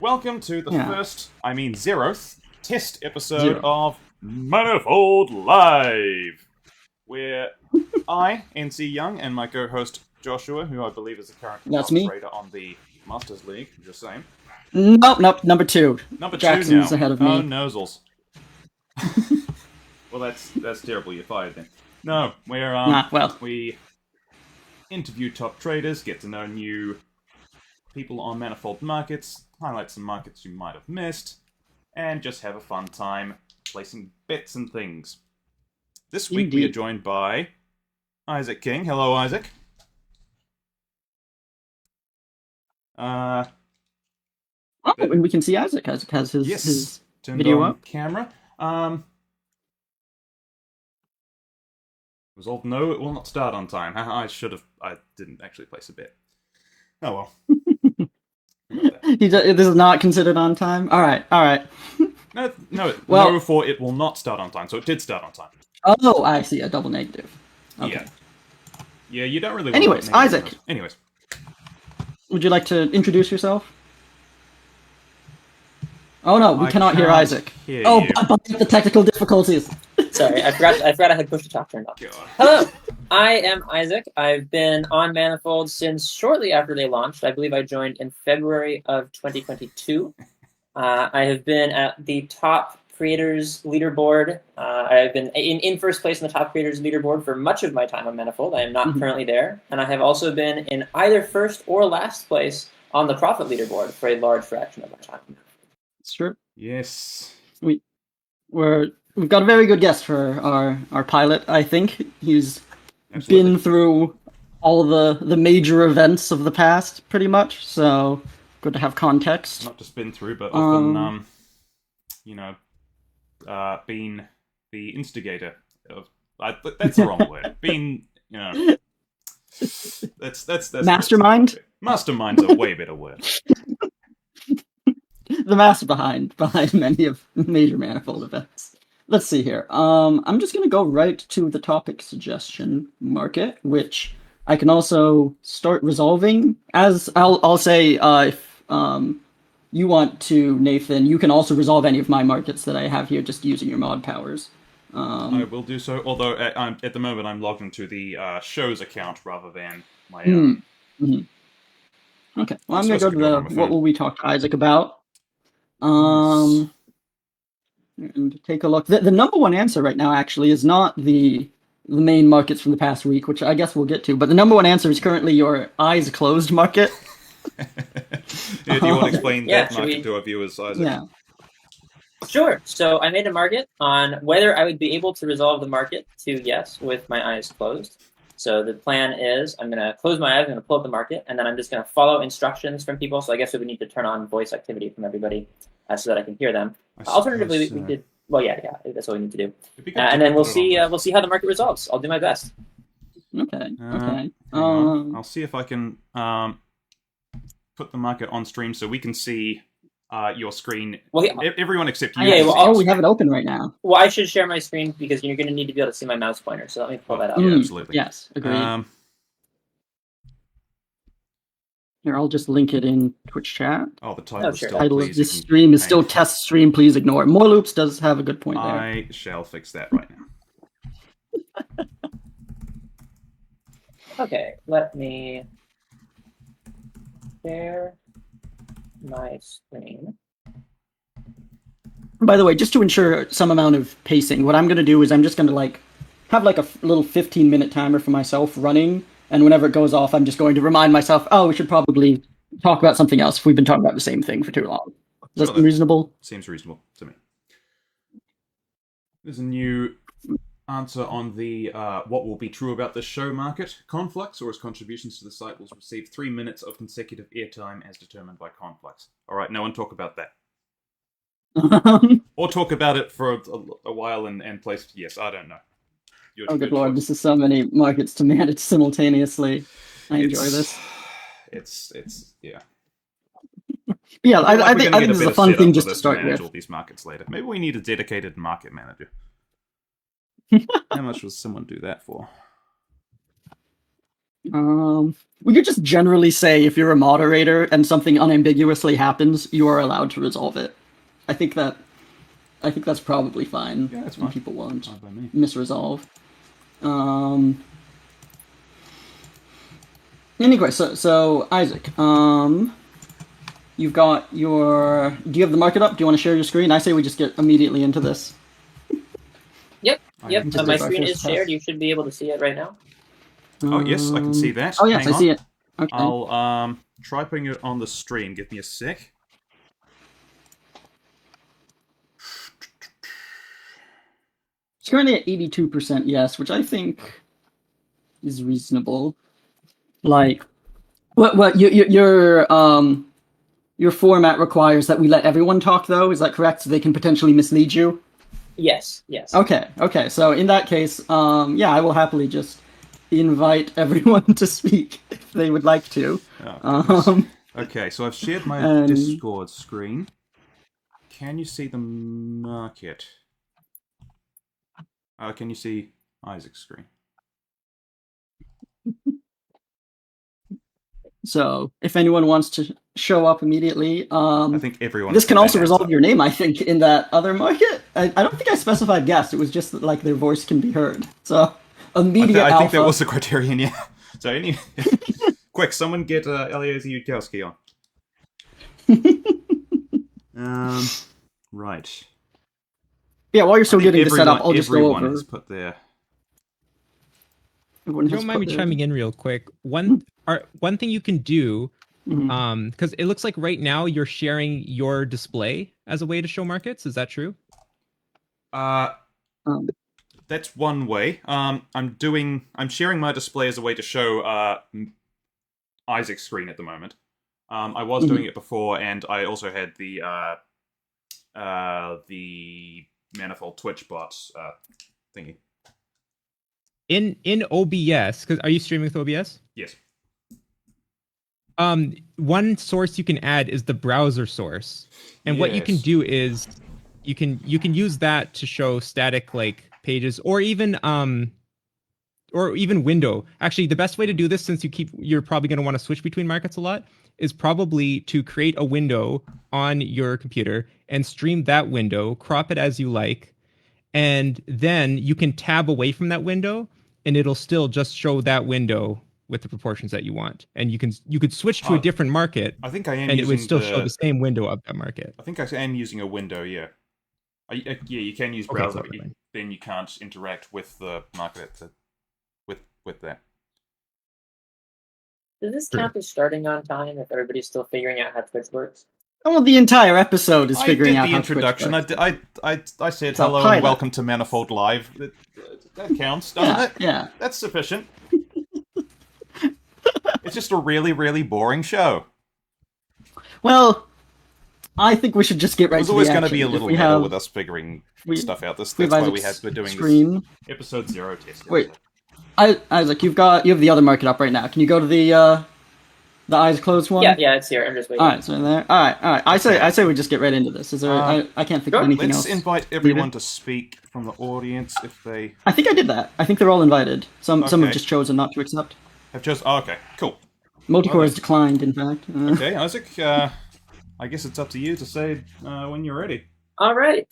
Welcome to the zeroth test episode Zero. of Manifold Live, where I, NC Young, and my co-host Joshua, who I believe is the current That's me. operator on the Masters League, just saying. Nope, number two. Number Jackson's two now. ahead of me. Oh, nosels. Well, that's terrible. You're fired then. No, we interview top traders, get to know new people on Manifold markets, highlight some markets you might have missed, and just have a fun time placing bets and things. This week we are joined by Isaac King. Hello, Isaac. We can see Isaac. Isaac has his video up. Camera. Resolved no, it will not start on time. I didn't actually place a bet. Oh well. This is not considered on time? Alright. No, for it will not start on time, so it did start on time. Oh, I see, a double negative. Okay. Yeah, you don't really want Anyways, Isaac. Anyways. Would you like to introduce yourself? Oh no, we cannot hear Isaac. But the technical difficulties. Sorry, I forgot I had push to talk turned off. God. Hello, I am Isaac. I've been on Manifold since shortly after they launched. I believe I joined in February of 2022. I have been at the top creators leaderboard. I've been in first place in the top creators leaderboard for much of my time on Manifold. I am not currently there. And I have also been in either first or last place on the profit leaderboard for a large fraction of my time. It's true. Yes. We've got a very good guest for our pilot, I think. He's been through all the major events of the past, pretty much, so good to have context. Not just been through, but often, been the instigator of... that's the wrong word. Been, that's Mastermind? Mastermind's a way better word. The master behind many of major Manifold events. Let's see here. I'm just going to go right to the topic suggestion market, which I can also start resolving. As I'll say, if you want to, Nathan, you can also resolve any of my markets that I have here just using your mod powers. I will do so, although at the moment I'm logged into the show's account rather than my own. Okay, well, I'm going to go to the what will we talk to Isaac about. And take a look. The number one answer right now actually is not the main markets from the past week, which I guess we'll get to, but the number one answer is currently your eyes closed market. Do you want to explain that market to our viewers, Isaac? Yeah. Sure. So I made a market on whether I would be able to resolve the market to yes with my eyes closed. So the plan is I'm going to close my eyes, I'm going to pull up the market, and then I'm just going to follow instructions from people. So I guess we would need to turn on voice activity from everybody so that I can hear them. Alternatively, we could... Well, yeah, that's what we need to do. And then we'll see how the market resolves. I'll do my best. Okay. I'll see if I can put the market on stream so we can see your screen. Well, everyone except you. We have it open right now. Well, I should share my screen because you're going to need to be able to see my mouse pointer. So let me pull that up. Yeah, absolutely. Yes, agreed. Here, I'll just link it in Twitch chat. Oh, the title is still. Title of this stream is still test stream. Please ignore. More Loops does have a good point there. I shall fix that right now. Okay, let me share my screen. By the way, just to ensure some amount of pacing, what I'm going to do is I'm just going to have a little 15-minute timer for myself running, and whenever it goes off, I'm just going to remind myself, we should probably talk about something else if we've been talking about the same thing for too long. Is that reasonable? Seems reasonable to me. There's a new answer on the what will be true about this show market. Conflux or his contributions to the site will receive 3 minutes of consecutive airtime as determined by Conflux. All right, no one talk about that. Or talk about it for a while and place... Yes, I don't know. Good lord, this is so many markets to manage simultaneously. I enjoy this. It's yeah. Yeah, I think this is a fun thing just to start with. Manage all these markets later. Maybe we need a dedicated market manager. How much would someone do that for? We could just generally say if you're a moderator and something unambiguously happens, you are allowed to resolve it. I think that's probably fine. Yeah, that's when fine. people won't Fine by me. misresolve. Anyway, so Isaac, you've got your. Do you have the market up? Do you want to share your screen? I say we just get immediately into this. Yep. Just My as our screen first is shared. test. You should be able to see it right now. Oh, yes, I can see that. Oh, yes, Hang I on. see it. Okay. I'll try putting it on the stream. Give me a sec. It's currently at 82% yes, which I think is reasonable. Like, what your format requires that we let everyone talk, though. Is that correct? So they can potentially mislead you. Yes. Okay. So in that case, yeah, I will happily just invite everyone to speak if they would like to. Okay, so I've shared my Discord screen. Can you see the market? Can you see Isaac's screen? So if anyone wants to show up immediately, I think everyone. This can also resolve your name, I think, in that other market. I don't think I specified guest. It was just that, like, their voice can be heard. So immediate I think alpha. that was the criterion, yeah. So anyway, quick, someone get Eliezer Yudkowsky on. Right. Yeah, while you're still getting this set up, I'll just go over. Everyone has put their. You don't mind me chiming in real quick? One thing you can do, because it looks like right now you're sharing your display as a way to show markets. Is that true? That's one way. I'm sharing my display as a way to show Isaac's screen at the moment. I was doing it before, and I also had the Manifold Twitch bots thingy. In OBS, because are you streaming with OBS? Yes. One source you can add is the browser source, and what you can do is you can use that to show static like pages or even window. Actually, the best way to do this, since you're probably going to want to switch between markets a lot, is probably to create a window on your computer and stream that window, crop it as you like, and then you can tab away from that window and it'll still just show that window with the proportions that you want. And you could switch to a different market. I think I am, and it would still show the same window of that market. I think I am using a window. Yeah. Yeah, you can use browser, but then you can't interact with the market with that. Does this count as starting on time if everybody's still figuring out how Twitch works? Well, the entire episode is figuring out how Twitch works. I did the introduction. I said hello and welcome to Manifold Live. That counts, doesn't it? Yeah. That's sufficient. It's just a really, really boring show. Well, I think we should just get right to the action. There's always going to be a little meta with us figuring stuff out. That's why we're doing this episode 0 test. Wait, Isaac, you have the other market up right now. Can you go to the eyes closed one? Yeah, it's here. I'm just waiting. All right, so in there. All right. I say we just get right into this. Is there? I can't think of anything else. Let's invite everyone to speak from the audience if they. I think I did that. I think they're all invited. Some have just chosen not to accept. Okay, cool. Multicore has declined, in fact. Okay, Isaac. I guess it's up to you to say when you're ready. All right.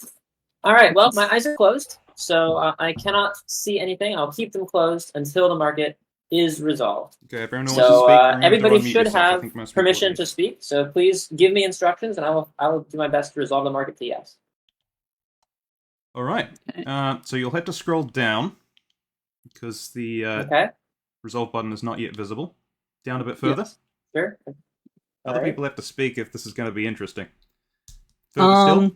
Well, my eyes are closed, so I cannot see anything. I'll keep them closed until the market is resolved. Okay, everyone wants to speak. Everybody should have permission to speak. So please give me instructions, and I will do my best to resolve the market to yes. All right. So you'll have to scroll down because the resolve button is not yet visible. Down a bit further. Yes. Sure. Other people have to speak if this is going to be interesting. Further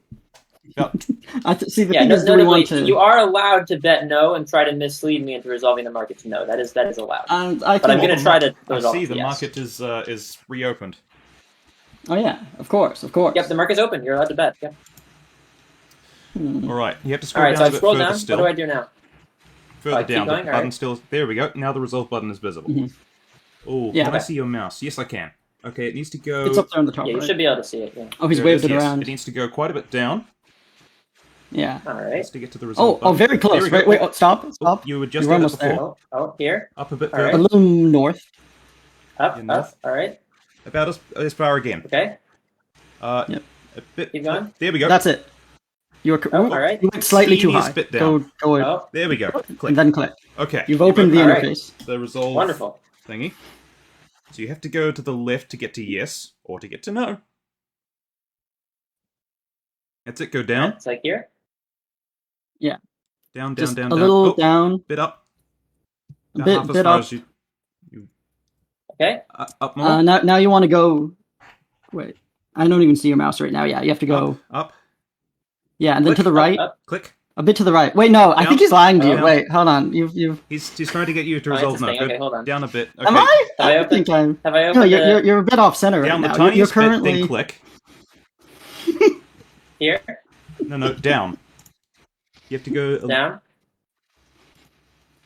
still. You are allowed to bet no and try to mislead me into resolving the market to no. That is allowed. But I'm going to try to resolve. I see the market is reopened. Oh yeah, of course. Yep, the market's open. You're allowed to bet. Yep. All right, you have to scroll down a bit further still. What do I do now? Further down, the button still. There we go. Now the resolve button is visible. Oh, can I see your mouse? Yes, I can. Okay, it needs to go. It's up there on the top. Yeah, you should be able to see it. Yeah. Oh, he's waved it around. It needs to go quite a bit down. Yeah. All right. Just to get to the resolve Oh, button. very close. There we Wait, go. stop. You were just You're at it almost there. before. Oh, here. Up a bit All further. right. A little north. Up, You're north. up. All right. About as far again. Okay. Yep. A bit. Keep going. There we go. That's it. You're Oh, all right. You went slightly too Teeniest high. bit down. Go. Oh, There we go. Click. And then click. Okay. You've opened the All right. interface. the resolve wonderful. thingy. So you have to go to the left to get to yes, or to get to no. That's it. Go down. It's like here. Down, Just down, a down. little Oh, down. bit up. A Not bit half as bit far up. as you Okay. up more. Now you want to go. Wait, I don't even see your mouse right now. Yeah, you have to go. Up. Yeah, and then Click. to the right. Up. Click. A bit to the right. Wait, no, I Down. think he's lying to you. Down. Wait, hold on. You've. He's trying to get you to Oh, resolve it's no. this Go thing. Okay, hold on. down a bit. Okay. Am I? Have I I think I'm. Have I No, opened you're a bit off center right Down the now. tiniest You're currently. bit, then click. here? No, down. You have to go Down.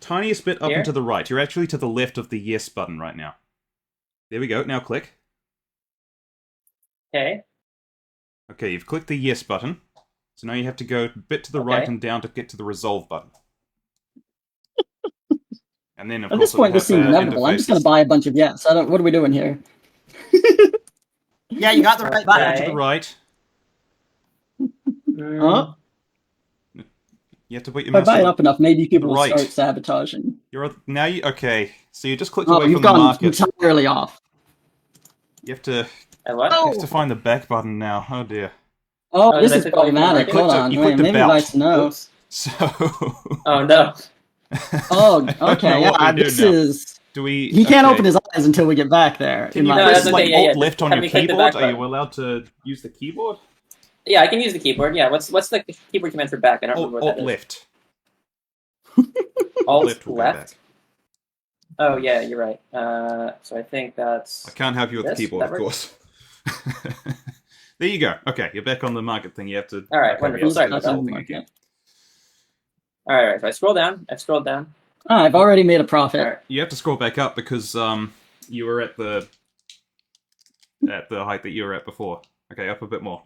tiniest bit up Here? and to the right. You're actually to the left of the yes button right now. There we go. Now click. Okay. Okay, you've clicked the yes button. So now you have to go a bit to the right Okay. and down to get to the resolve button. And then, of At course, this point, it'll this have, seems inevitable. I'm just gonna interfaces. buy a bunch of yes. I don't. What are we doing here? Yeah, you got the right Okay. button. To the right. Mm, Huh? You have to put your If I mouse buy to it the- up enough, maybe people will right. start sabotaging. Now you okay? So you just clicked Oh, away from you've the gone market. entirely off. You have to what? Oh. find the back button now. Oh dear. Oh, Oh, this did I is click on the problematic. market? Hold on. You Wait, clicked maybe about. nice to know. Oops. So. Oh no. Oh, I don't know okay. what Yeah, we do this now. is. Do we? He can't okay. open his eyes until we get back there. Can in you my No, press that's opinion. okay, like yeah, Alt yeah. left on Have your me click the keyboard? back Are you button. allowed to use the keyboard? Yeah, I can use the keyboard. Yeah. What's the keyboard command for back? I don't remember what Alt that is. left. Alt left will go left. back. Oh yeah, you're right. So I think that's. I can't help you with the This? keyboard, That of course. There you go. Okay, you're back on the market thing. You have to. All right, okay, wonderful. we have to Sorry do about this whole that. thing again. All right. If I scroll down, I've scrolled down. Ah, I've already made a profit. All right. You have to scroll back up because you were at the height that you were at before. Okay, up a bit more.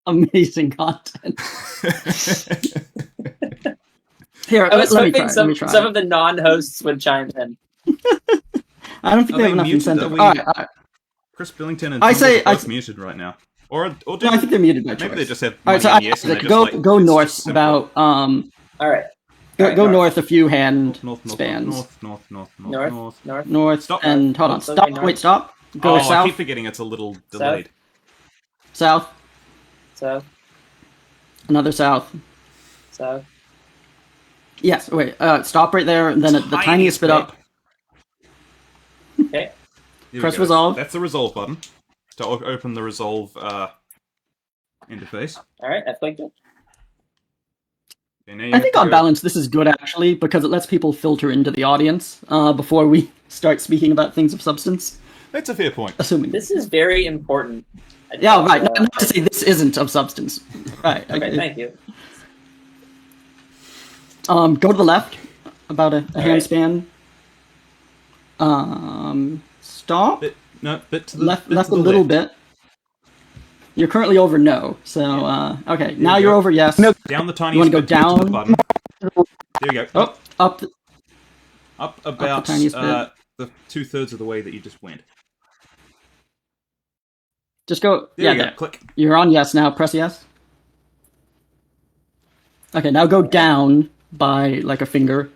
Amazing content. Here, I was let me hoping try. Let me try. some of the non-hosts would chime in. I don't think Are they they have enough muted? incentive. Are we- All right. Chris Billington and I Tom say- are both muted right now. Or do No, I think they're muted by choice. maybe they just have All right, so money and yes, and Isaac, they're go just like, go it's north just simpler. about All right. go, Alright, go north. north a few hand north, spans. north. North. North and hold on. North. Stop. North. Wait, stop. Go Oh, I south. keep forgetting it's a little delayed. South. South. Another south. South. Yes. Wait. Stop right there. And then the tiniest bit up. Okay. Here we Press go. resolve. That's the resolve button to open the resolve interface. All right. I clicked it. Okay, now you I have think to on go- balance this is good actually because it lets people filter into the audience before we start speaking about things of substance. That's a fair point. Assuming. This is very important. Yeah. Right. Not to say this isn't of substance. Right. Okay. Thank you. Go to the left about a All handspan. Stop. Bit to the Left bit a to the little left. bit. You're currently over no, so okay. Now we you're go. over yes. Down the tiniest You wanna go bit to get to the down? button. There we go. Oh, up. Up about tiniest bit. the 2/3 of the way that you just went. Just go. There Yeah, you go. there. Click. You're on yes now. Press yes. Okay, now go down by like a finger.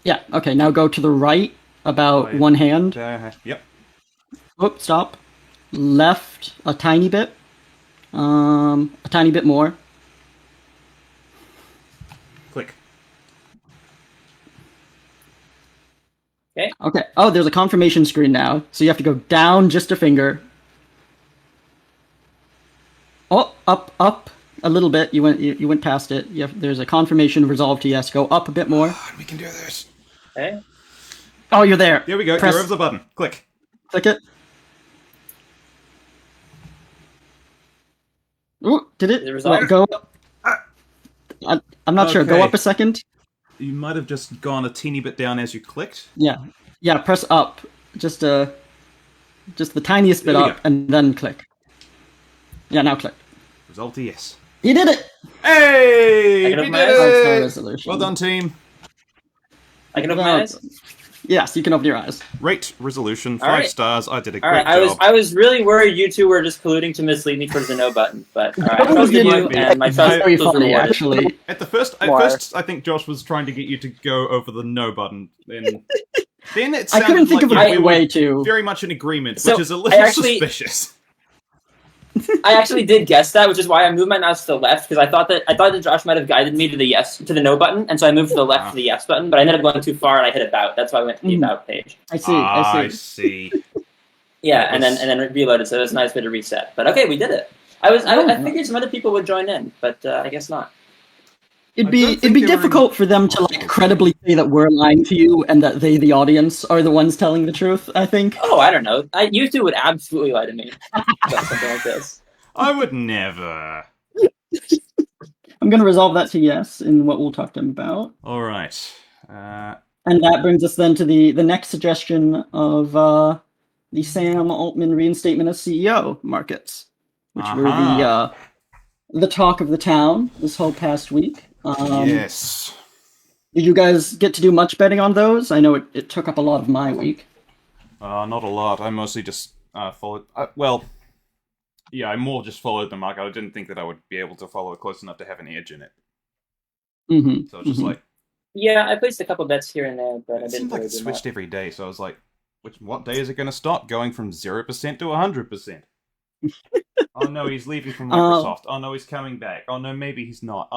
Yeah. Okay, now go to the right about Right. one hand. Yep. Oops, stop. Left a tiny bit. A tiny bit more. Click. Okay. Oh, there's a confirmation screen now, so you have to go down just a finger. Oh, up a little bit. You went past it. There's a confirmation resolve to yes. Go up a bit more. We can do this. Okay. Oh, you're there. There we go. Press- You're over the button. Click. Click it. Ooh, did it? Did it resolve? Wait, go up. I'm not sure. Go Okay. up a second. You might have just gone a teeny bit down as you clicked. Yeah. Press up. Just the tiniest bit There we up, go. and then click. Yeah, now click. Resolve to yes. You did it! Hey! I We can did open my eyes? Five-star it! resolution. Well done, team. I can open my eyes? Yes, you can open your eyes. Rate resolution, All 5 right. stars. I did a All great right, job. I was really worried you two were just colluding to mislead me towards the no button, but all right, I That was trusted the- you, and my trust very was funny, rewarded. actually. At first, I think Josh was trying to get you to go over the no button. Then it I sounded couldn't think like of a we good were way to. very much in agreement, So, which is a little I actually- suspicious. I actually did guess that, which is why I moved my mouse to the left, because I thought that Josh might have guided me to the no button, and so I moved to the left to the yes button, but I ended up going too far and I hit about. That's why I went to the about page. I see. I see. Yeah, That and was- then reloaded, so it was a nice way to reset. But okay, we did it. I figured some other people would join in, but I guess not. It'd I be don't it'd think be they were in- difficult for them to like credibly say that we're lying to you and that they, the audience, are the ones telling the truth. I think. Oh, I don't know. You two would absolutely lie to me about something like this. I would never. I'm going to resolve that to yes in what we'll talk to them about. All right. And that brings us then to the next suggestion of the Sam Altman reinstatement as CEO markets, which were the talk of the town this whole past week. Yes. Did you guys get to do much betting on those? I know it took up a lot of my week. Not a lot. I mostly just followed. I more just followed the market. I didn't think that I would be able to follow it close enough to have an edge in it. Mm-hmm. So it's just like. Yeah, I placed a couple bets here and there, but I It didn't seemed like really it do switched much. every day, so I was like, what day is it going to stop? Going from 0% to 100%. Oh no, he's leaving from Microsoft. Oh no, he's coming back. Oh no, maybe he's not.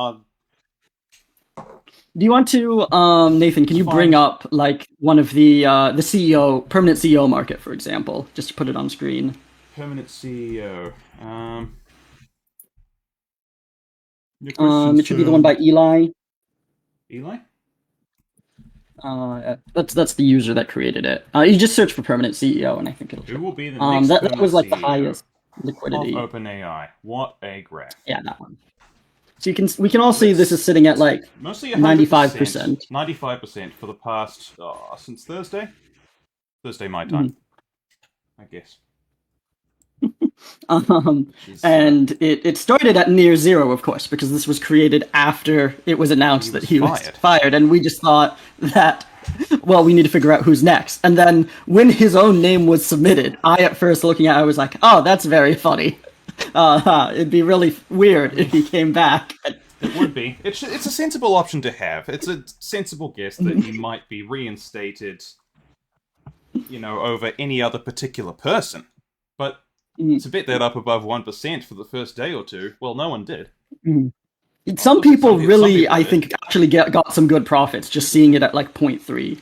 Do you want to, Nathan? Can you bring up like one of the CEO, permanent CEO market, for example, just to put it on screen? Permanent CEO. It should be the one by Eli. Eli? That's the user that created it. You just search for permanent CEO, and I think it'll. Who will be the next that was like the CEO highest liquidity. of OpenAI? What a graph! Yeah, that one. So we can all see this is sitting at like Mostly 95%. 95% for the past since Thursday. Thursday my time, I guess. And it started at near zero, of course, because this was created after it was announced that he was fired, and we just thought that, well, we need to figure out who's next. And then when his own name was submitted, I at first looking at it, I was like, oh, that's very funny. It'd be really weird if he came back. It would be. It's a sensible option to have. It's a sensible guess that he might be reinstated, over any other particular person. But to bet that up above 1% for the first day or two, well, no one did. Some people really, I think, actually got some good profits just seeing it at like 0.3.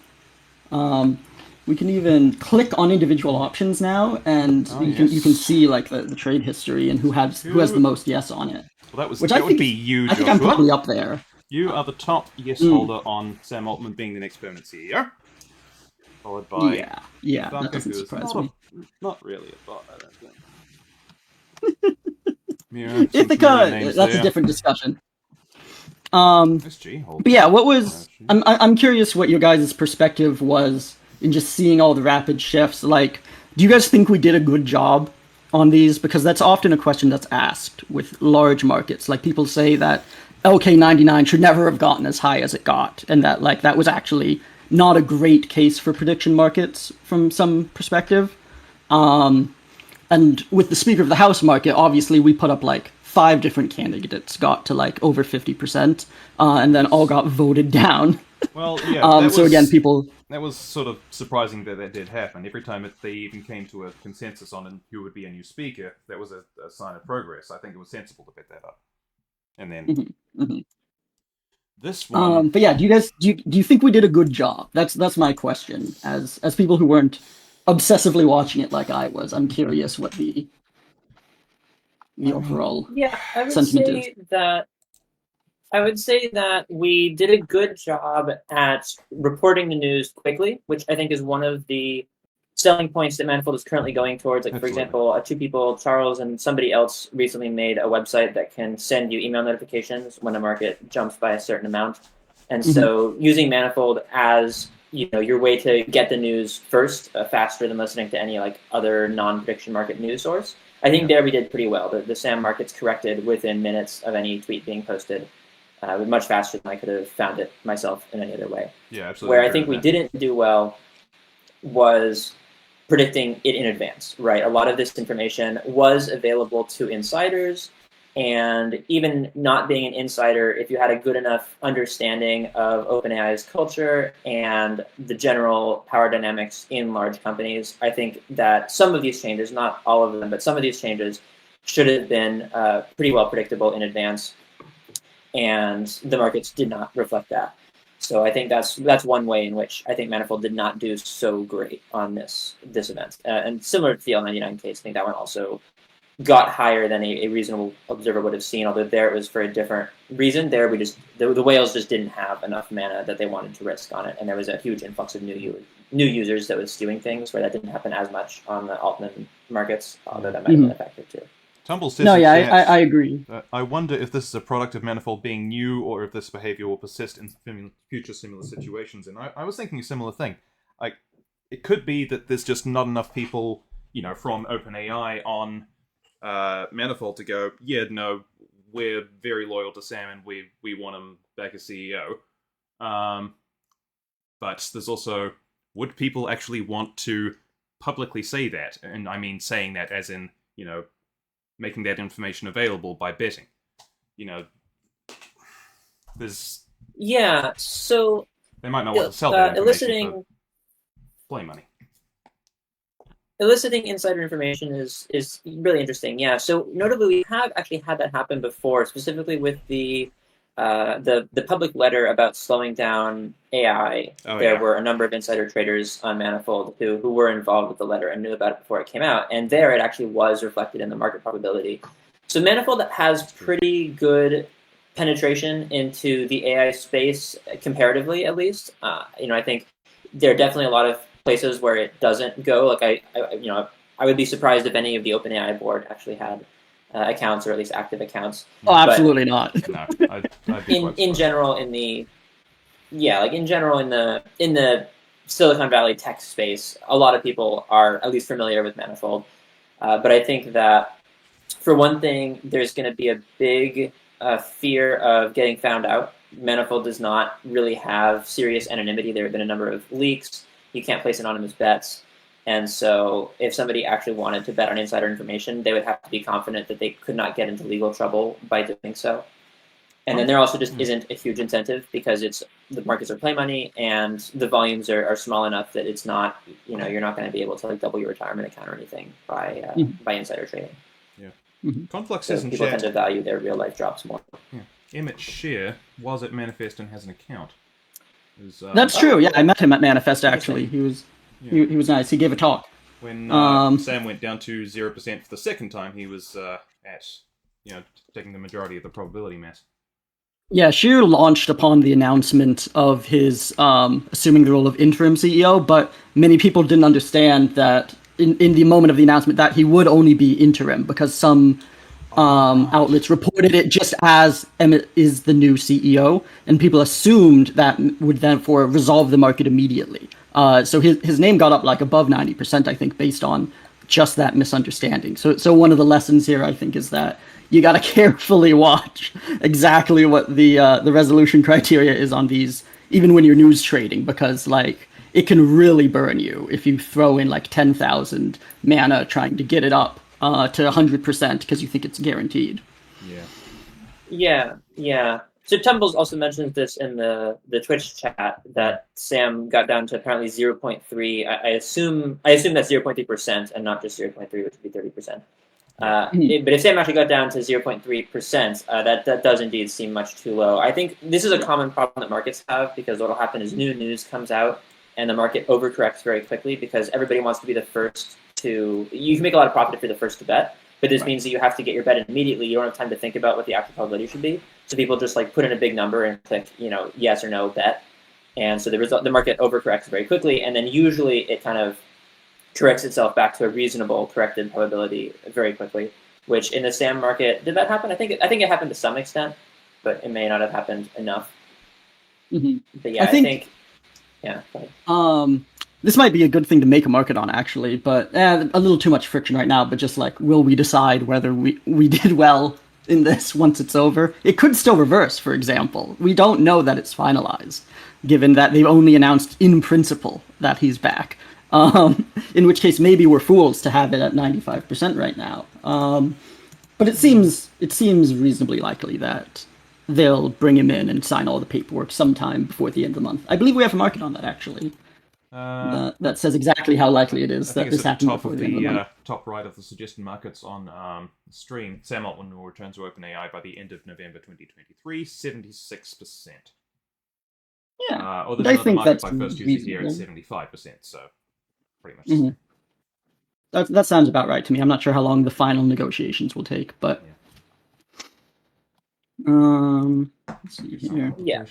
We can even click on individual options now, and you can see like the trade history and who has the most yes on it. Well, that would be you, Joshua. I think I'm probably up there. You are the top yes holder on Sam Altman being the next permanent CEO. Followed by yeah, that doesn't surprise me. Not really a bot, I don't think. Ithaca, that's a different discussion. But yeah, what was I'm curious what your guys' perspective was in just seeing all the rapid shifts. Like, do you guys think we did a good job on these? Because that's often a question that's asked with large markets. Like, people say that LK99 should never have gotten as high as it got, and that like that was actually not a great case for prediction markets from some perspective. And with the Speaker of the House market, obviously we put up like 5 different candidates got to like over 50%, and then all got voted down. Well, yeah. So again, people. That was sort of surprising that did happen. Every time they even came to a consensus on who would be a new speaker, that was a sign of progress. I think it was sensible to bet that up. And then this one. But yeah, do you think we did a good job? That's my question. As people who weren't obsessively watching it like I was, I'm curious what the overall sentiment is. I would say that we did a good job at reporting the news quickly, which I think is one of the selling points that Manifold is currently going towards. Like, for example, 2 people, Charles and somebody else, recently made a website that can send you email notifications when a market jumps by a certain amount. And so using Manifold as your way to get the news first, faster than listening to any like other non-prediction market news source, I think there we did pretty well. The SAM markets corrected within minutes of any tweet being posted, much faster than I could have found it myself in any other way. Yeah, absolutely. Where I think we didn't do well was predicting it in advance, right? A lot of this information was available to insiders, and even not being an insider, if you had a good enough understanding of OpenAI's culture and the general power dynamics in large companies, I think that some of these changes, not all of them, but some of these changes should have been pretty well predictable in advance, and the markets did not reflect that. So I think that's one way in which I think Manifold did not do so great on this event. And similar to the L99 case, I think that one also got higher than a reasonable observer would have seen, although there it was for a different reason. There we just the whales just didn't have enough mana that they wanted to risk on it, and there was a huge influx of new users that was doing things where that didn't happen as much on the Altman markets, although that might have been a factor too. Tumble says I agree. I wonder if this is a product of Manifold being new, or if this behavior will persist in future similar situations. And I was thinking a similar thing. Like, it could be that there's just not enough people, from OpenAI on Manifold to go, yeah, no, we're very loyal to Sam and we want him back as CEO. But there's also, would people actually want to publicly say that? And I mean saying that as in, making that information available by betting. There's... Yeah, so... They might not want to sell that information for play money. Eliciting insider information is really interesting. Yeah, so notably we have actually had that happen before, specifically with the public letter about slowing down AI. There were a number of insider traders on Manifold who were involved with the letter and knew about it before it came out, and there it actually was reflected in the market probability. So Manifold has pretty good penetration into the AI space, comparatively at least. I think there are definitely a lot of places where it doesn't go. Like I would be surprised if any of the OpenAI board actually had accounts, or at least active accounts. Oh, absolutely not. No, I'd be in general in the Silicon Valley tech space, a lot of people are at least familiar with Manifold. But I think that for one thing, there's going to be a big fear of getting found out. Manifold does not really have serious anonymity. There have been a number of leaks. You can't place anonymous bets. And so if somebody actually wanted to bet on insider information, they would have to be confident that they could not get into legal trouble by doing so. And then there also just isn't a huge incentive, because the markets are play money and the volumes are small enough that it's not, you're not going to be able to double your retirement account or anything by insider trading. Yeah. Mm-hmm. Conflux So says in people chat, tend to value their real life drops more. Yeah. Emmett Shear was at Manifest and has an account. That's true. Yeah, I met him at Manifest actually. He was nice. He gave a talk. When Sam went down to 0% for the second time, he was taking the majority of the probability mass. Yeah, Shear launched upon the announcement of his assuming the role of interim CEO, but many people didn't understand that in the moment of the announcement that he would only be interim, because some outlets reported it just as Emmett is the new CEO, and people assumed that would therefore resolve the market immediately. So his name got up above 90%, I think, based on just that misunderstanding. So one of the lessons here, I think, is that you got to carefully watch exactly what the resolution criteria is on these, even when you're news trading, because it can really burn you if you throw in 10,000 mana trying to get it up to 100% because you think it's guaranteed. Yeah. So Tumbles also mentions this in the Twitch chat, that Sam got down to apparently 0.3. I assume that's 0.3% and not just 0.3, which would be 30%. But if Sam actually got down to 0.3%, that does indeed seem much too low. I think this is a common problem that markets have, because what will happen is new news comes out and the market overcorrects very quickly, because everybody wants to be the first to... You can make a lot of profit if you're the first to bet, but this means that you have to get your bet in immediately. You don't have time to think about what the actual probability should be. So people just put in a big number and click, yes or no bet. And so the market overcorrects very quickly, and then usually it kind of corrects itself back to a reasonable corrected probability very quickly, which in the SAM market, did that happen? I think it happened to some extent, but it may not have happened enough. Mm-hmm. But yeah, I think yeah. this might be a good thing to make a market on, actually, but a little too much friction right now. But just like, will we decide whether we did well in this once it's over? It could still reverse, for example. We don't know that it's finalized, given that they've only announced in principle that he's back. In which case, maybe we're fools to have it at 95% right now. But it seems reasonably likely that they'll bring him in and sign all the paperwork sometime before the end of the month. I believe we have a market on that, actually. That says exactly how likely it is that this happens before the end of the month. Top right of the suggested markets on stream. Sam Altman will return to OpenAI by the end of November 2023, 76%. Yeah, or there's another market by first user here at 75%, so pretty much the same. That sounds about right to me. I'm not sure how long the final negotiations will take, but let's see here. Yeah.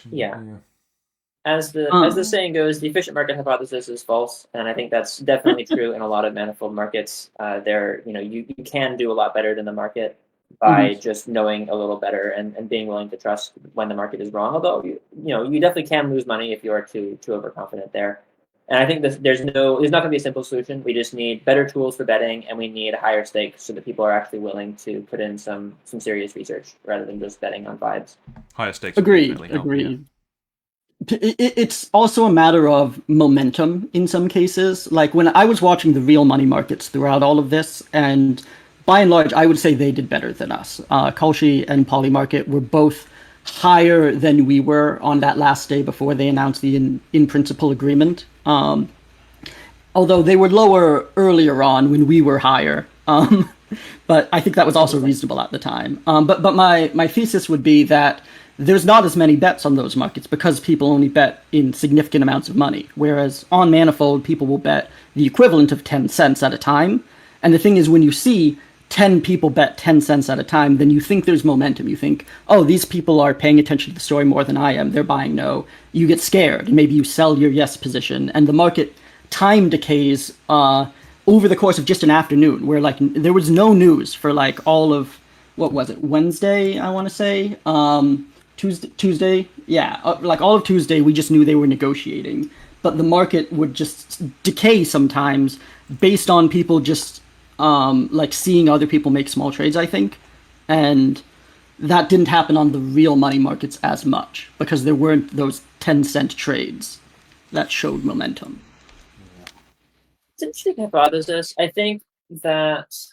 As the saying goes, the efficient market hypothesis is false, and I think that's definitely true in a lot of manifold markets. You can do a lot better than the market by just knowing a little better and being willing to trust when the market is wrong. Although you definitely can lose money if you are too overconfident there. And I think there's not going to be a simple solution. We just need better tools for betting, and we need a higher stake so that people are actually willing to put in some serious research rather than just betting on vibes. Higher stakes. Agreed. It's also a matter of momentum in some cases. Like when I was watching the real money markets throughout all of this, and by and large, I would say they did better than us. Kalshi and Polymarket were both higher than we were on that last day before they announced the in-principle agreement. Although they were lower earlier on when we were higher. But I think that was also reasonable at the time. But my thesis would be that there's not as many bets on those markets because people only bet in significant amounts of money. Whereas on Manifold, people will bet the equivalent of 10 cents at a time. And the thing is, when you see 10 people bet 10 cents at a time, then you think there's momentum. You think, oh, these people are paying attention to the story more than I am. They're buying no. You get scared, and maybe you sell your yes position. And the market time decays over the course of just an afternoon, where like there was no news for like all of, what was it, Wednesday, I want to say? Tuesday? Yeah, like all of Tuesday, we just knew they were negotiating. But the market would just decay sometimes based on people just like seeing other people make small trades, I think. And that didn't happen on the real money markets as much because there weren't those 10-cent trades that showed momentum. It's an interesting hypothesis. I think that's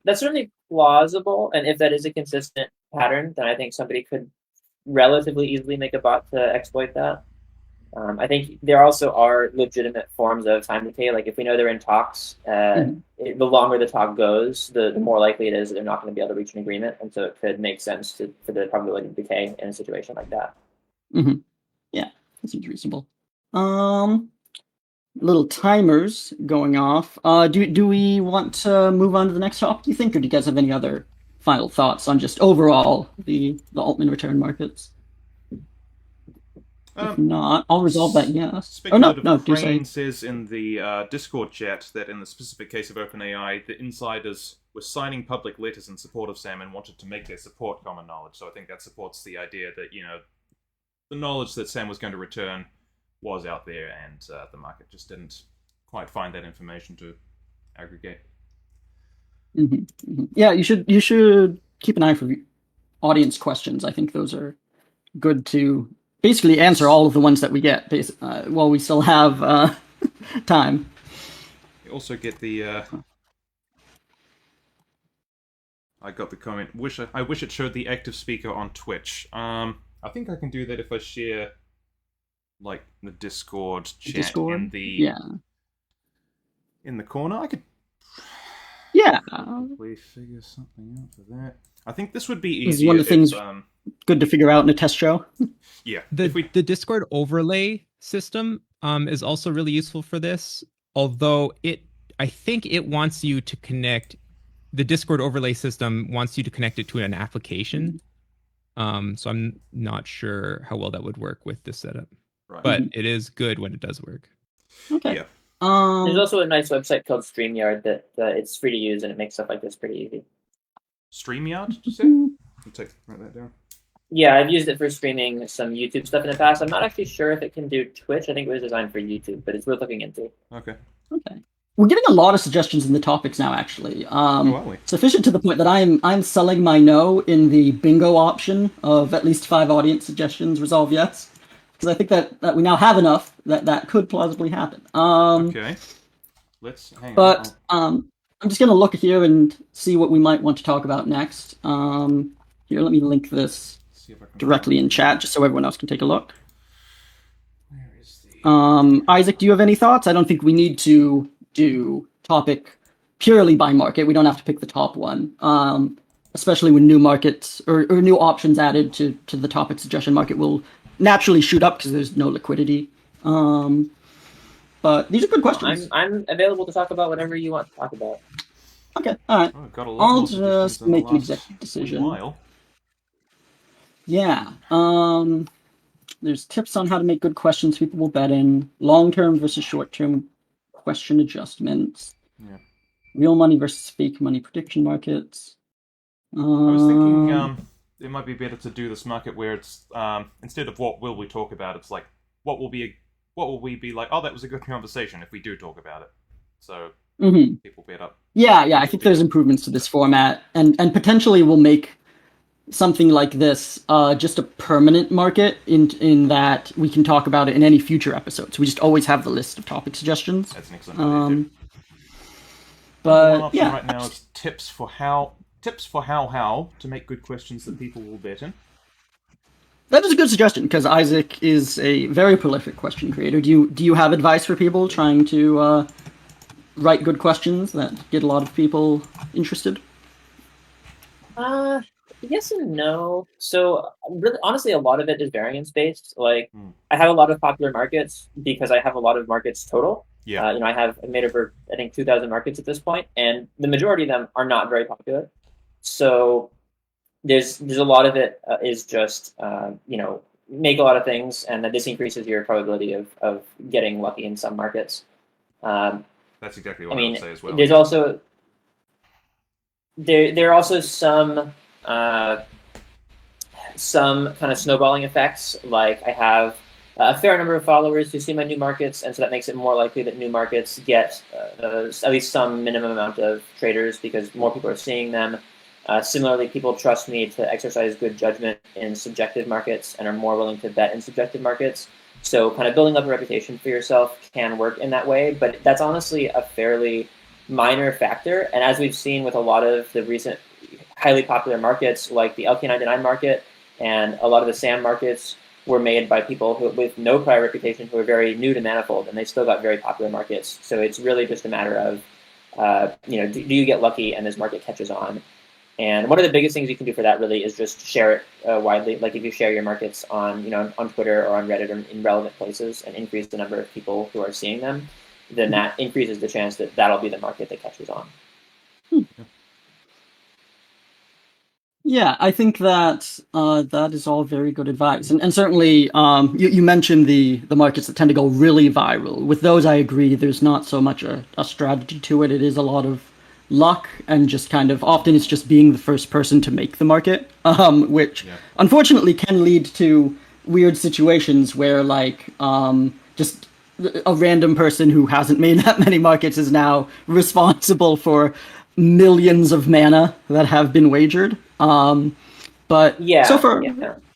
certainly plausible, and if that is a consistent pattern, then I think somebody could relatively easily make a bot to exploit that. I think there also are legitimate forms of time decay. Like if we know they're in talks, the longer the talk goes, the more likely it is that they're not going to be able to reach an agreement, and so it could make sense for the probability of decay in a situation like that. Yeah, that seems reasonable. Little timers going off. Do we want to move on to the next topic, do you think, or do you guys have any other final thoughts on just overall the Altman return markets? If not, I'll resolve that. Yes. Crane says in the Discord chat that in the specific case of OpenAI, the insiders were signing public letters in support of Sam and wanted to make their support common knowledge. So I think that supports the idea that the knowledge that Sam was going to return was out there, and the market just didn't quite find that information to aggregate. Yeah, you should keep an eye for audience questions. I think those are good to basically answer all of the ones that we get while we still have time. You also get the I got the comment, I wish it showed the active speaker on Twitch. I think I can do that if I share like the Discord chat in the in the corner. I could probably figure something out for that. I think this would be easier. This is one of the things good to figure out in a test show. Yeah. The Discord overlay system is also really useful for this, although I think it wants you to connect, the Discord overlay system wants you to connect it to an application. So I'm not sure how well that would work with this setup. Right. But it is good when it does work. Okay. Yeah. There's also a nice website called StreamYard that it's free to use, and it makes stuff like this pretty easy. StreamYard, did you say? I'll write that down. Yeah, I've used it for streaming some YouTube stuff in the past. I'm not actually sure if it can do Twitch. I think it was designed for YouTube, but it's worth looking into. Okay. Okay. We're getting a lot of suggestions in the topics now, actually. Oh, are we? Sufficient to the point that I'm selling my no in the bingo option of at least 5 audience suggestions, resolve yes. Because I think that we now have enough that could plausibly happen. Okay. Let's hang But on. I'm just going to look here and see what we might want to talk about next. Here, let me link this See if I can directly in chat just so everyone else can take a look. Where is the... Isaac, do you have any thoughts? I don't think we need to do topic purely by market. We don't have to pick the top one, especially when new markets or new options added to the topic suggestion market will naturally shoot up because there's no liquidity. But these are good questions. I'm available to talk about whatever you want to talk about. Okay, all right. Oh, got a lot I'll more suggestions just in the make an last executive decision. while. Yeah. There's tips on how to make good questions people will bet in, long-term versus short-term question adjustments, Yeah. real money versus fake money prediction markets. I was thinking it might be better to do this market where it's instead of what will we talk about, it's like what will we be like? Oh, that was a good conversation if we do talk about it. So people bet up. Yeah, I think there's improvements to this format, and potentially we'll make something like this just a permanent market in that we can talk about it in any future episodes. We just always have the list of topic suggestions. That's an excellent idea. But one option yeah, right now is tips for how to make good questions that people will bet in. that is a good suggestion because Isaac is a very prolific question creator. Do you have advice for people trying to write good questions that get a lot of people interested? Yes and no. So really, honestly, a lot of it is variance based. Like I have a lot of popular markets because I have a lot of markets total. Yeah. I have made over I think 2,000 markets at this point, and the majority of them are not very popular. So there's a lot of it is just make a lot of things, and that this increases your probability of getting lucky in some markets. That's exactly what I would say as well. There's also there are also some kind of snowballing effects. Like I have a fair number of followers who see my new markets, and so that makes it more likely that new markets get at least some minimum amount of traders because more people are seeing them. Similarly, people trust me to exercise good judgment in subjective markets and are more willing to bet in subjective markets. So kind of building up a reputation for yourself can work in that way, but that's honestly a fairly minor factor. And as we've seen with a lot of the recent highly popular markets like the LK99 market and a lot of the SAM markets were made by people who, with no prior reputation, who are very new to Manifold, and they still got very popular markets. So it's really just a matter of, do you get lucky and this market catches on? And one of the biggest things you can do for that really is just share it widely. Like if you share your markets on, on Twitter or on Reddit or in relevant places and increase the number of people who are seeing them, then that increases the chance that that'll be the market that catches on. Yeah, I think that that is all very good advice, and certainly you mentioned the markets that tend to go really viral. With those, I agree. There's not so much a strategy to it. It is a lot of luck and just kind of often it's just being the first person to make the market, which unfortunately can lead to weird situations where just a random person who hasn't made that many markets is now responsible for millions of mana that have been wagered. But so far,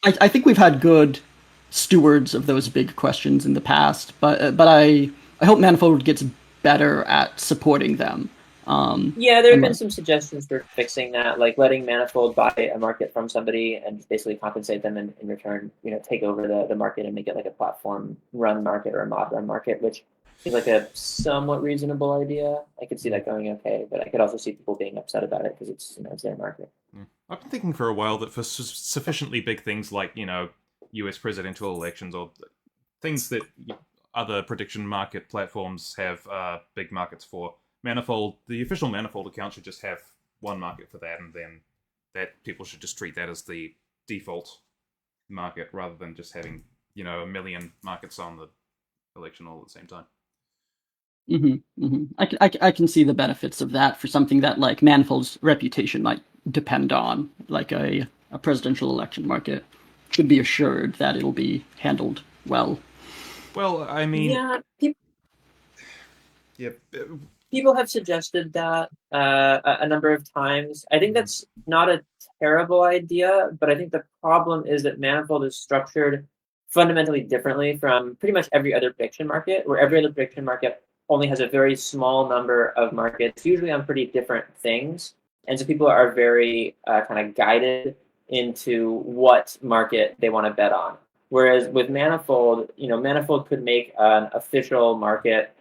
I think we've had good stewards of those big questions in the past. But I hope Manifold gets better at supporting them. There have been some suggestions for fixing that, like letting Manifold buy a market from somebody and basically compensate them in return, take over the market and make it like a platform run market or a mod run market, which seems like a somewhat reasonable idea. I could see that going okay, but I could also see people being upset about it because it's their market. I've been thinking for a while that for sufficiently big things like, US presidential elections or things that other prediction market platforms have big markets for, Manifold, the official Manifold account should just have one market for that, and then that people should just treat that as the default market rather than just having, a million markets on the election all at the same time. I can see the benefits of that for something that like Manifold's reputation might depend on, like a presidential election market. should be assured that it'll be handled well. Well, I mean, people have suggested that a number of times. I think that's not a terrible idea, but I think the problem is that Manifold is structured fundamentally differently from pretty much every other prediction market, where every other prediction market only has a very small number of markets, usually on pretty different things. And so people are very kind of guided into what market they want to bet on. Whereas with Manifold, Manifold could make an official market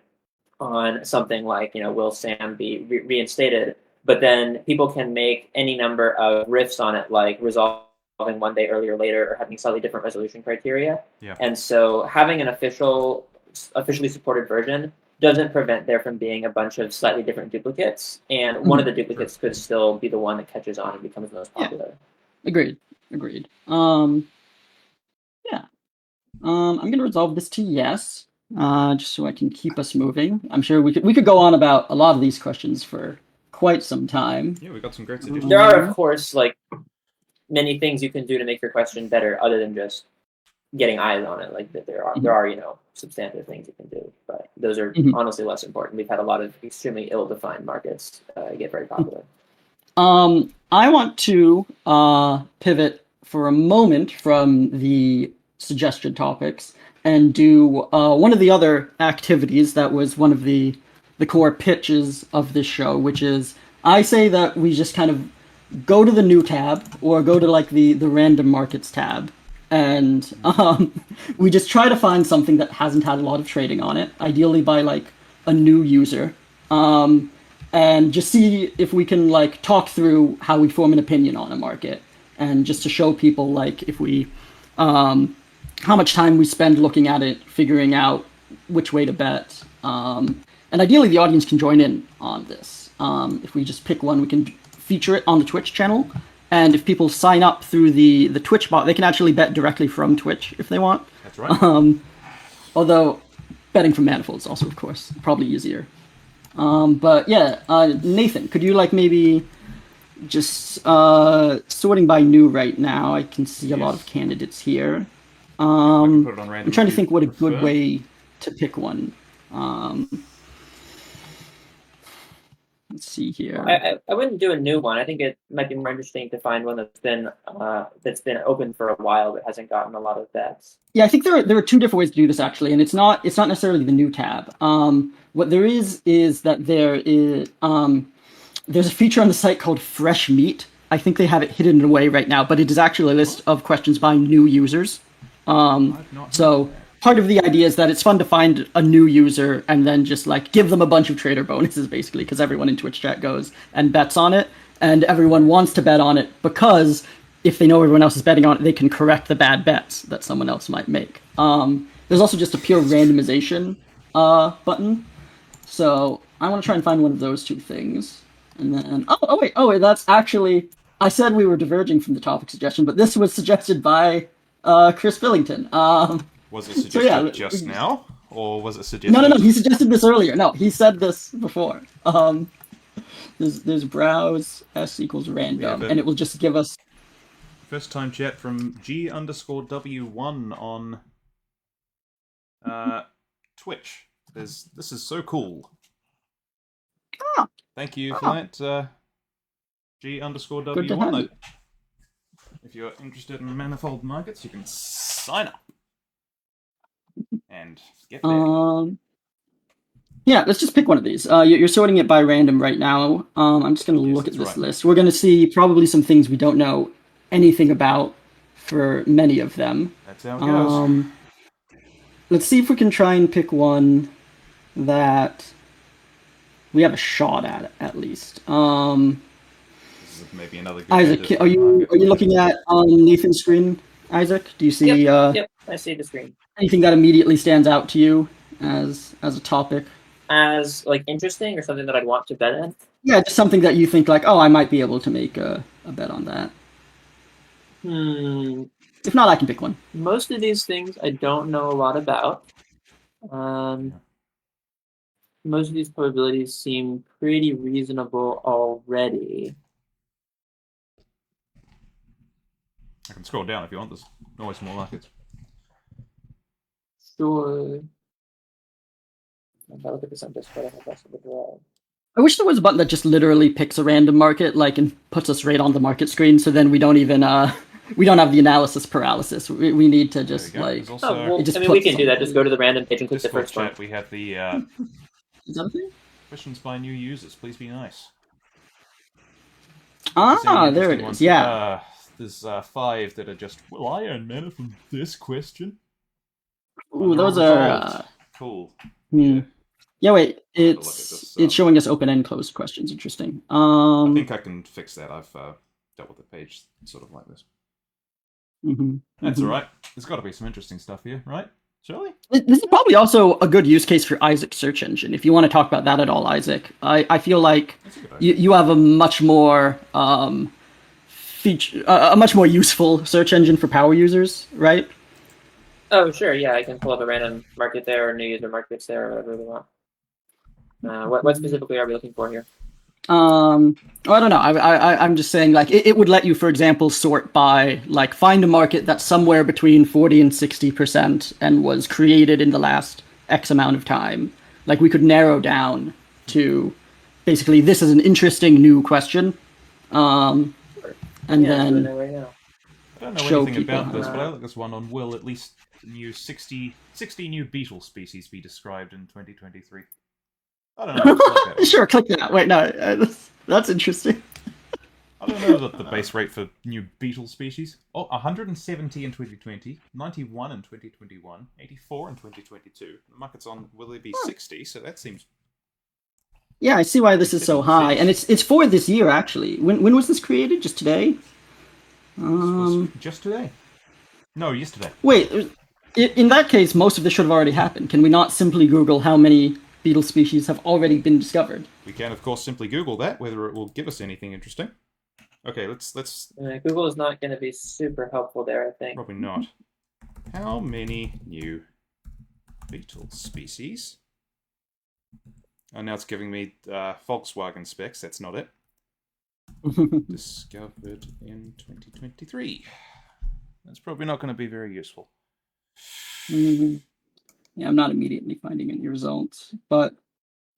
on something like, will Sam be reinstated? But then people can make any number of riffs on it, like resolving one day earlier or later, or having slightly different resolution criteria. Yeah. And so having an officially supported version doesn't prevent there from being a bunch of slightly different duplicates. And one of the duplicates could still be the one that catches on and becomes the most popular. Yeah. Agreed. Yeah. I'm going to resolve this to yes, just so I can keep us moving. I'm sure we could go on about a lot of these questions for quite some time. Yeah, we got some great suggestions. There are, of course, like many things you can do to make your question better, other than just getting eyes on it. Like that, there are substantive things you can do, but those are honestly less important. We've had a lot of extremely ill-defined markets get very popular. I want to pivot for a moment from the suggested topics and do one of the other activities that was one of the core pitches of this show, which is I say that we just kind of go to the new tab or go to like the random markets tab, and we just try to find something that hasn't had a lot of trading on it, ideally by like a new user, and just see if we can like talk through how we form an opinion on a market, and just to show people like if we how much time we spend looking at it, figuring out which way to bet, and ideally the audience can join in on this. If we just pick one, we can feature it on the Twitch channel, and if people sign up through the Twitch bot, they can actually bet directly from Twitch if they want. That's right. Although betting from Manifold is also, of course, probably easier. But yeah, Nathan, could you like maybe just sorting by new right now? I can see a lot of candidates here. I'm trying to think what a good way to pick one. Let's see here. I wouldn't do a new one. I think it might be more interesting to find one that's been open for a while but hasn't gotten a lot of bets. Yeah, I think there are two different ways to do this actually, and it's not necessarily the new tab. What there is that there's a feature on the site called Fresh Meat. I think they have it hidden away right now, but it is actually a list of questions by new users. So part of the idea is that it's fun to find a new user and then just like give them a bunch of trader bonuses, basically, because everyone in Twitch chat goes and bets on it, and everyone wants to bet on it because if they know everyone else is betting on it, they can correct the bad bets that someone else might make. There's also just a pure randomization button, so I want to try and find one of those two things. And then wait, that's actually, I said we were diverging from the topic suggestion, but this was suggested by Chris Billington. Was it suggested just now, or was it suggested? No. He suggested this earlier. No, he said this before. There's browse s equals random, and it will just give us. First time chat from G_W1 on Twitch. This is so cool. Ah. Thank you for that, G_W1. If you're interested in Manifold markets, you can sign up and get there. Yeah, let's just pick one of these. You're sorting it by random right now. I'm just going to look at this list. We're going to see probably some things we don't know anything about for many of them. That's how it goes. Let's see if we can try and pick one that we have a shot at least. This is maybe another good Isaac, are you looking at Nathan's screen, Isaac? Do you see? Yep, I see the screen. Anything that immediately stands out to you as a topic? As like interesting or something that I'd want to bet in? Yeah, just something that you think like, oh, I might be able to make a bet on that. If not, I can pick one. Most of these things I don't know a lot about. Most of these probabilities seem pretty reasonable already. I can scroll down if you want. There's always more markets. Sure. If I look at this on Discord, I have less of a draw. I wish there was a button that just literally picks a random market, like, and puts us right on the market screen, so then we don't even, we don't have the analysis paralysis. We need to just, like... Also, oh, well, I mean, we can do that. Just go to the random page and click the first chat, one. we have the Is that a thing? questions by new users. Please be nice. There it is, yeah. There's 5 that are just, will I earn mana from this question? Ooh, those are... Cool. Yeah, wait, it's showing us open and closed questions. Interesting. I think I can fix that. I've dealt with the page sort of like this. That's alright. There's got to be some interesting stuff here, right? Surely? This is probably also a good use case for Isaac's search engine. If you want to talk about that at all, Isaac, I feel like you have a much more a much more useful search engine for power users, right? Oh, sure. Yeah, I can pull up a random market there or new user markets there or whatever we want. What specifically are we looking for here? I don't know. I'm just saying, like, it would let you, for example, sort by, like, find a market that's somewhere between 40 and 60% and was created in the last X amount of time. Like, we could narrow down to, basically, this is an interesting new question. And then right now. I don't know anything about this, but I like this one on will at least new 60 new beetle species be described in 2023. I don't know. Sure, click that. Wait, no, that's interesting. I don't know the base rate for new beetle species. Oh, 170 in 2020, 91 in 2021, 84 in 2022. The market's on, will it be 60? So that seems... Yeah, I see why this is so high. And it's for this year, actually. When was this created? Just today? Just today? No, yesterday. Wait, in that case, most of this should have already happened. Can we not simply Google how many beetle species have already been discovered? We can, of course, simply Google that, whether it will give us anything interesting. Okay, let's... Google is not going to be super helpful there, I think. Probably not. How many new beetle species? Oh, now it's giving me Volkswagen specs. That's not it. Discovered in 2023. That's probably not going to be very useful. Yeah, I'm not immediately finding any results, but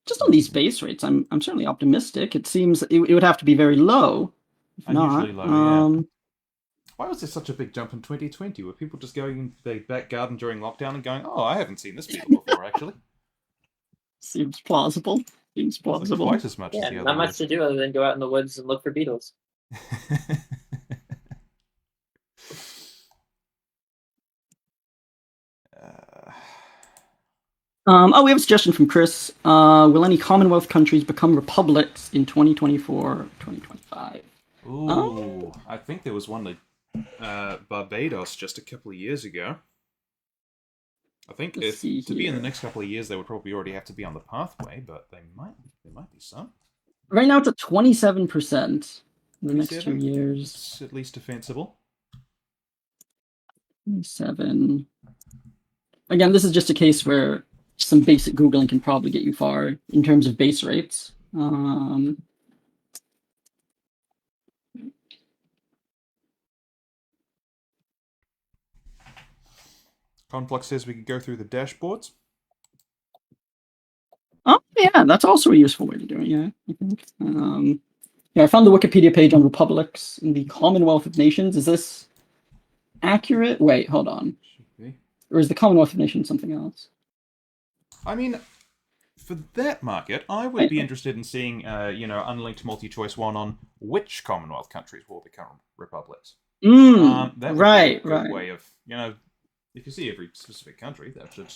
just on these base rates, I'm certainly optimistic. It seems it would have to be very low. Unusually low, yeah. Why was there such a big jump in 2020? Were people just going into their back garden during lockdown and going, "Oh, I haven't seen this beetle before, actually"? Seems plausible. Seems plausible. Quite as much as the other. Not much to do other than go out in the woods and look for beetles. We have a suggestion from Chris. Will any Commonwealth countries become republics in 2024 2025? Ooh, I think there was one that Barbados just a couple of years ago. I think to be in the next couple of years, they would probably already have to be on the pathway, but there might be some. Right now, it's at 27% in the next 2 years. It's at least defensible. 7. Again, this is just a case where some basic Googling can probably get you far in terms of base rates. Conflux says we could go through the dashboards. Oh, yeah, that's also a useful way to do it, yeah, I think. Yeah, I found the Wikipedia page on republics in the Commonwealth of Nations. Is this accurate? Wait, hold on. Should be. Or is the Commonwealth of Nations something else? I mean, for that market, I would be interested in seeing, unlinked multi-choice one on which Commonwealth countries will become republics. That would be a good way of, if you see every specific country, that should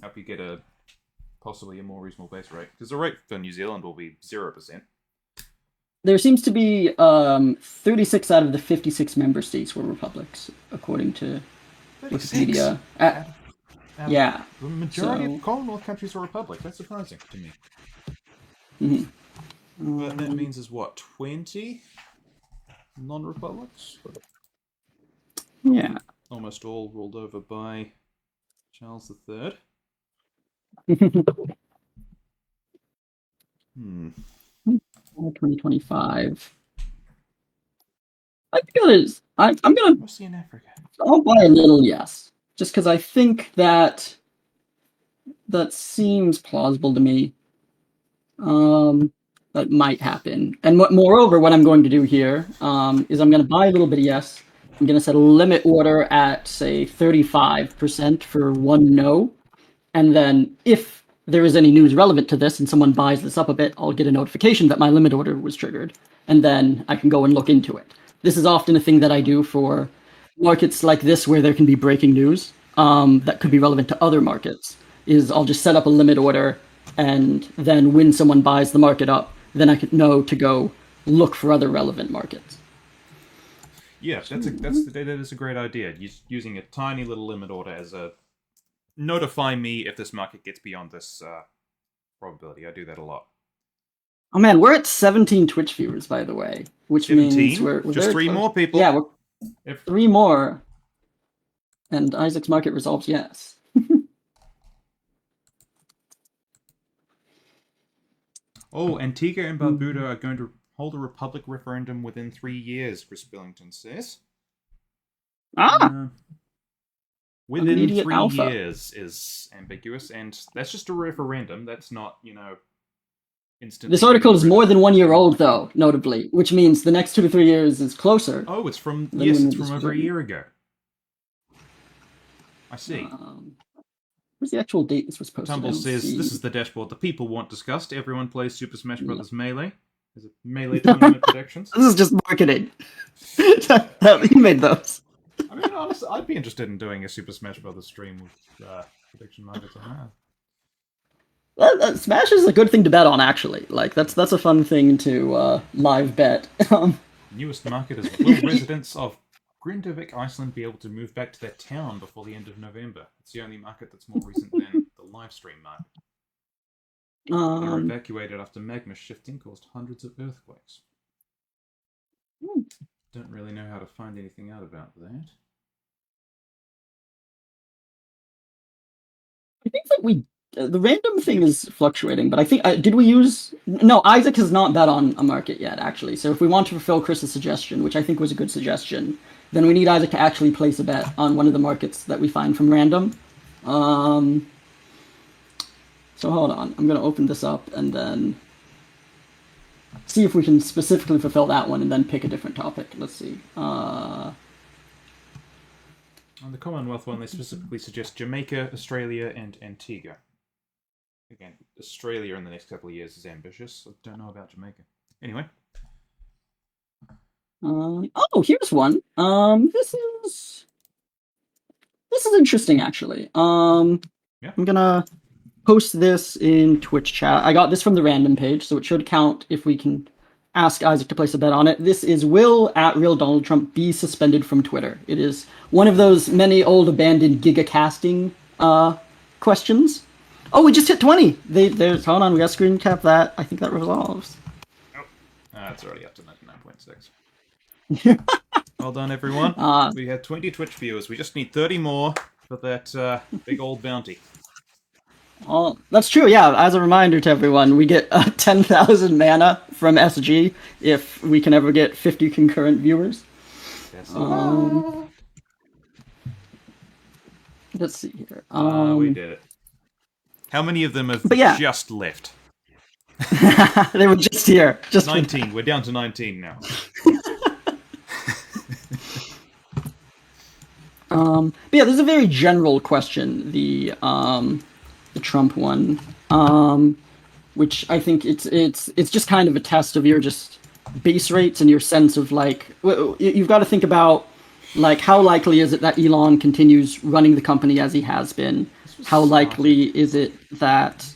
help you get possibly a more reasonable base rate. Because the rate for New Zealand will be 0%. There seems to be 36 out of the 56 member states were republics, according to 36? Wikipedia. Yeah. The majority of Commonwealth countries are republics. That's surprising to me. But that means is what, 20 non-republics? Yeah. Almost all ruled over by Charles III. 2025. I think it is. I'm gonna. Mostly in Africa. I'll buy a little yes, just because I think that seems plausible to me. That might happen. And moreover, what I'm going to do here is I'm going to buy a little bit of yes. I'm going to set a limit order at, say, 35% for one no. And then if there is any news relevant to this and someone buys this up a bit, I'll get a notification that my limit order was triggered. And then I can go and look into it. This is often a thing that I do for markets like this where there can be breaking news that could be relevant to other markets, is I'll just set up a limit order, and then when someone buys the market up, then I can know to go look for other relevant markets. Yeah, that is a great idea. Using a tiny little limit order as a notify me if this market gets beyond this probability. I do that a lot. Oh man, we're at 17 Twitch viewers, by the way, which 17? Means we're just 3 close. More people. Yeah, we're 3 more, and Isaac's market resolves yes. Oh, Antigua and Barbuda are going to hold a republic referendum within 3 years, Chris Billington says. Within 3 years is ambiguous, and that's just a referendum. That's not, instantly. This article is more than 1 year old, though, notably, which means the next 2 to 3 years is closer. Oh, it's from over a year ago. I see. Where's the actual date this was posted? Tumble says, this is the dashboard the people want discussed. Everyone plays Super Smash Bros. Melee. Is it Melee tournament predictions? This is just marketing. You made those. I mean, honestly, I'd be interested in doing a Super Smash Bros. Stream with prediction markets on that. Smash is a good thing to bet on, actually. Like, that's a fun thing to live bet. Newest market is will residents of Grindavik, Iceland, be able to move back to their town before the end of November. It's the only market that's more recent than the live stream market. They were evacuated after magma shifting caused hundreds of earthquakes. Don't really know how to find anything out about that. I think that the random thing is fluctuating, but I think did we use? No, Isaac has not bet on a market yet, actually. So if we want to fulfill Chris's suggestion, which I think was a good suggestion, then we need Isaac to actually place a bet on one of the markets that we find from random. So hold on, I'm going to open this up and then see if we can specifically fulfill that one and then pick a different topic. Let's see. On the Commonwealth one, they specifically suggest Jamaica, Australia, and Antigua. Again, Australia in the next couple of years is ambitious. I don't know about Jamaica. Anyway. Oh, here's one. This is interesting, actually. Yeah. I'm gonna post this in Twitch chat. I got this from the random page, so it should count if we can ask Isaac to place a bet on it. This is, will @RealDonaldTrump be suspended from Twitter? It is one of those many old abandoned gigacasting questions. Oh, we just hit 20. There's, hold on, we got to screen cap that. I think that resolves. Oh, it's already up to 99.6. Well done, everyone. We had 20 Twitch viewers. We just need 30 more for that big old bounty. Well, that's true, yeah. As a reminder to everyone, we get 10,000 mana from SG if we can ever get 50 concurrent viewers. Let's see here. We did it. How many of them have just left? They were just here. Just 19. We're down to 19 now. But yeah, this is a very general question, the Trump one, which I think it's just kind of a test of your just base rates and your sense of like, you've got to think about like how likely is it that Elon continues running the company as he has been? How likely is it that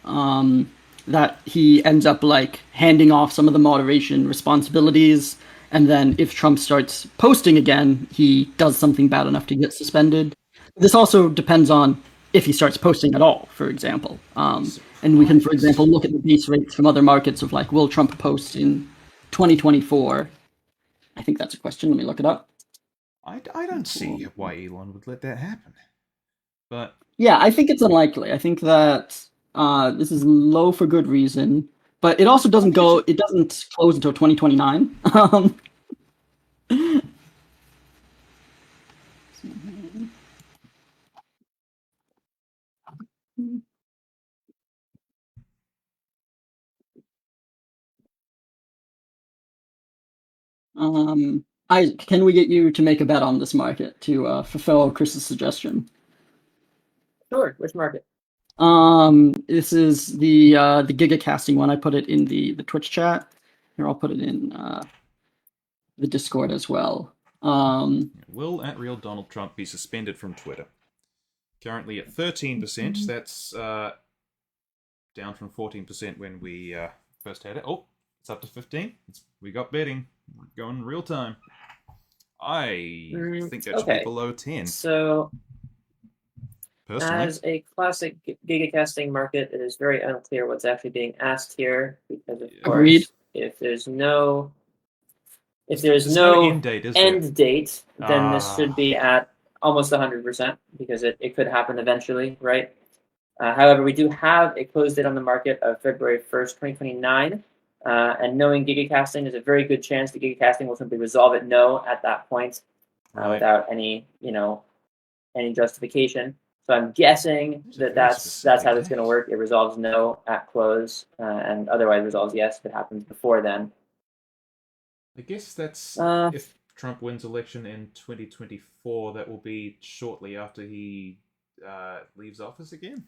that he ends up like handing off some of the moderation responsibilities? And then if Trump starts posting again, he does something bad enough to get suspended. This also depends on if he starts posting at all, for example. And we can, for example, look at the base rates from other markets of like, will Trump post in 2024? I think that's a question. Let me look it up. I don't see why Elon would let that happen. But yeah, I think it's unlikely. I think that this is low for good reason. But it also doesn't close until 2029. Can we get you to make a bet on this market to fulfill Chris's suggestion? Sure. Which market? This is the gigacasting one. I put it in the Twitch chat. Here, I'll put it in the Discord as well. Will @real Donald Trump be suspended from Twitter? Currently at 13%. That's down from 14% when we first had it. Oh, it's up to 15. We got betting. We're going real time. I think that should be below 10. So, personally, as a classic gigacasting market, it is very unclear what's actually being asked here because, of course, if there's no end date, then this should be at almost 100% because it could happen eventually, right? However, we do have a close date on the market of February 1st, 2029. And knowing gigacasting, there's a very good chance that gigacasting will simply resolve at no at that point without any justification. So I'm guessing that's how it's going to work. It resolves no at close and otherwise resolves yes if it happens before then. I guess that's if Trump wins election in 2024, that will be shortly after he leaves office again.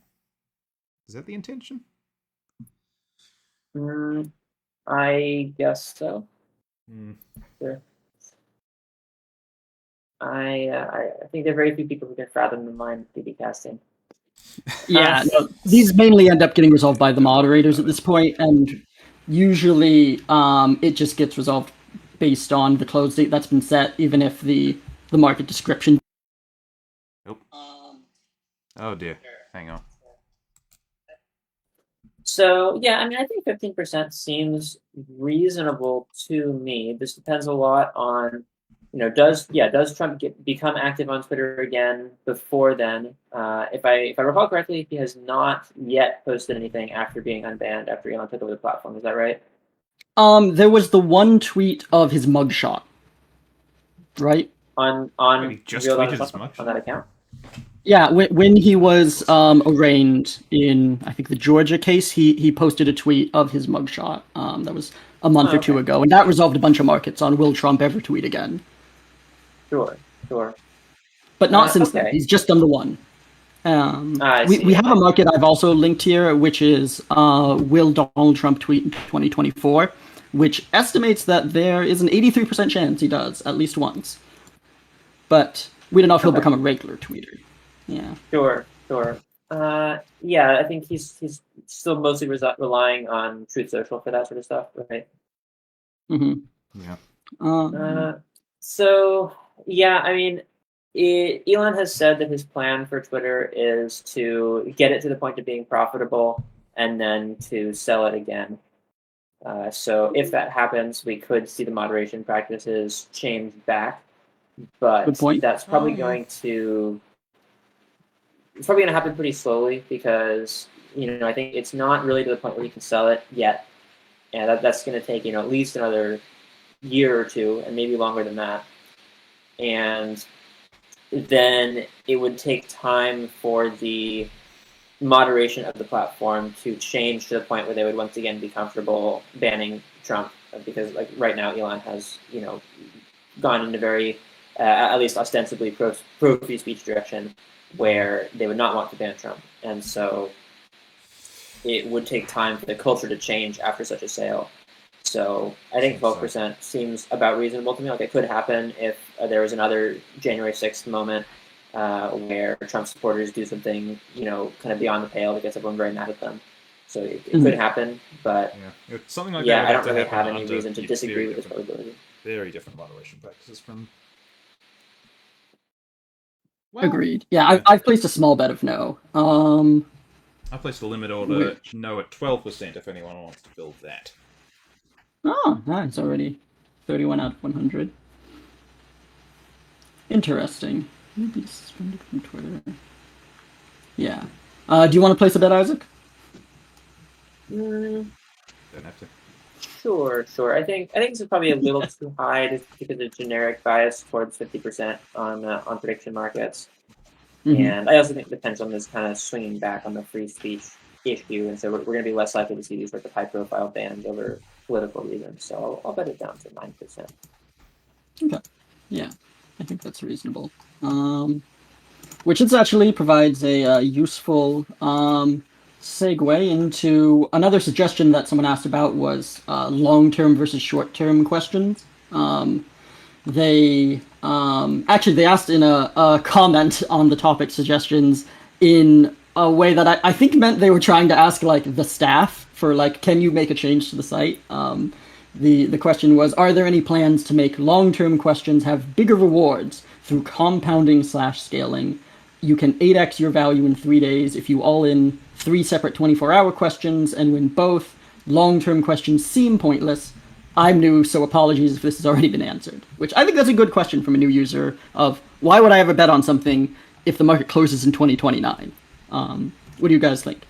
Is that the intention? I guess so. Sure. I think there are very few people who can fathom the mind of gigacasting. Yeah, no, these mainly end up getting resolved by the moderators at this point, and usually it just gets resolved based on the close date that's been set, even if the market description. Nope. Oh dear. Hang on. So yeah, I mean, I think 15% seems reasonable to me. This depends a lot on, does Trump become active on Twitter again before then? If I recall correctly, he has not yet posted anything after being unbanned after Elon took over the platform. Is that right? There was the one tweet of his mugshot, right? On just tweeted his mugshot on that account. Yeah, when he was arraigned in, I think, the Georgia case, he posted a tweet of his mugshot. That was a month or two ago, and that resolved a bunch of markets on will Trump ever tweet again. Sure. But not since then. He's just done the one. We have a market I've also linked here, which is will Donald Trump tweet in 2024, which estimates that there is an 83% chance he does at least once. But we don't know if he'll become a regular tweeter. Yeah. Sure. Yeah, I think he's still mostly relying on Truth Social for that sort of stuff, right? Mm-hmm. Yeah. So yeah, I mean, Elon has said that his plan for Twitter is to get it to the point of being profitable and then to sell it again. So if that happens, we could see the moderation practices change back, but that's probably going to happen pretty slowly because I think it's not really to the point where you can sell it yet, and that's going to take at least another year or two, and maybe longer than that, and then it would take time for the moderation of the platform to change to the point where they would once again be comfortable banning Trump, because like right now Elon has gone into very at least ostensibly pro free speech direction where they would not want to ban Trump, and so it would take time for the culture to change after such a sale. So I think 12% seems about reasonable to me. Like it could happen if there was another January 6th moment where Trump supporters do something, kind of beyond the pale that gets everyone very mad at them. So it could happen, but something like that I don't really have any reason to disagree with this probability. Very different moderation practices from. Well, agreed. Yeah, I've placed a small bet of no. I placed a limit order no at 12% if anyone wants to build that. Oh, it's already 31 out of 100. Interesting. Maybe suspended from Twitter. Yeah. Do you want to place a bet, Isaac? Don't have to. Sure. I think this is probably a little too high just because of generic bias towards 50% on prediction markets. And I also think the pendulum is kind of swinging back on the free speech issue, and so we're going to be less likely to see these sorts of high-profile bans over political reasons. So I'll bet it down to 9%. think that's reasonable. Which actually provides a useful segue into another suggestion that someone asked about was long-term versus short-term questions. They asked in a comment on the topic suggestions in a way that I think meant they were trying to ask like the staff for like, can you make a change to the site? The question was, are there any plans to make long-term questions have bigger rewards through compounding/scaling? You can 8x your value in 3 days if you all in 3 separate 24-hour questions, and when both long-term questions seem pointless, I'm new, so apologies if this has already been answered. Which I think that's a good question from a new user of, why would I ever bet on something if the market closes in 2029? What do you guys think?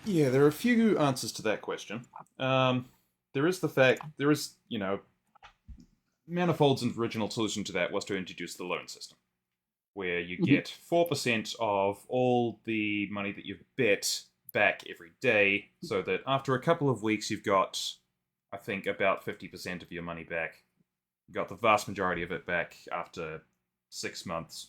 Yeah, there are a few answers to that question. There is, Manifold's original solution to that was to introduce the loan system, where you get 4% of all the money that you've bet back every day, so that after a couple of weeks you've got, I think, about 50% of your money back. You got the vast majority of it back after 6 months.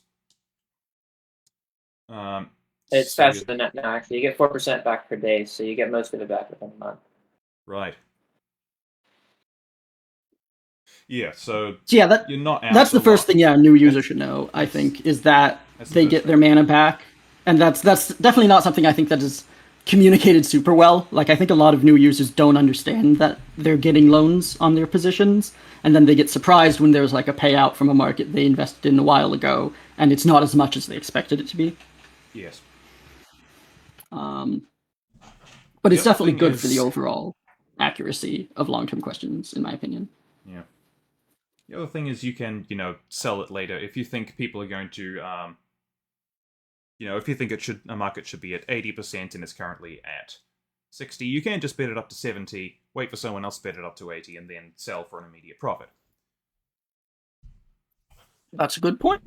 It's faster than that now, actually. You get 4% back per day, so you get most of it back within a month. Right. Yeah, so yeah, you're not out that's the first thing, a new user should know, I think, is that they get their mana back. And that's definitely not something I think that is communicated super well. Like, I think a lot of new users don't understand that they're getting loans on their positions, and then they get surprised when there's like a payout from a market they invested in a while ago, and it's not as much as they expected it to be. Yes. But it's definitely good for the overall accuracy of long-term questions, in my opinion. Yeah. The other thing is you can, sell it later. If you think people are going to, if you think a market should be at 80% and it's currently at 60, you can just bet it up to 70, wait for someone else to bet it up to 80, and then sell for an immediate profit. That's a good point.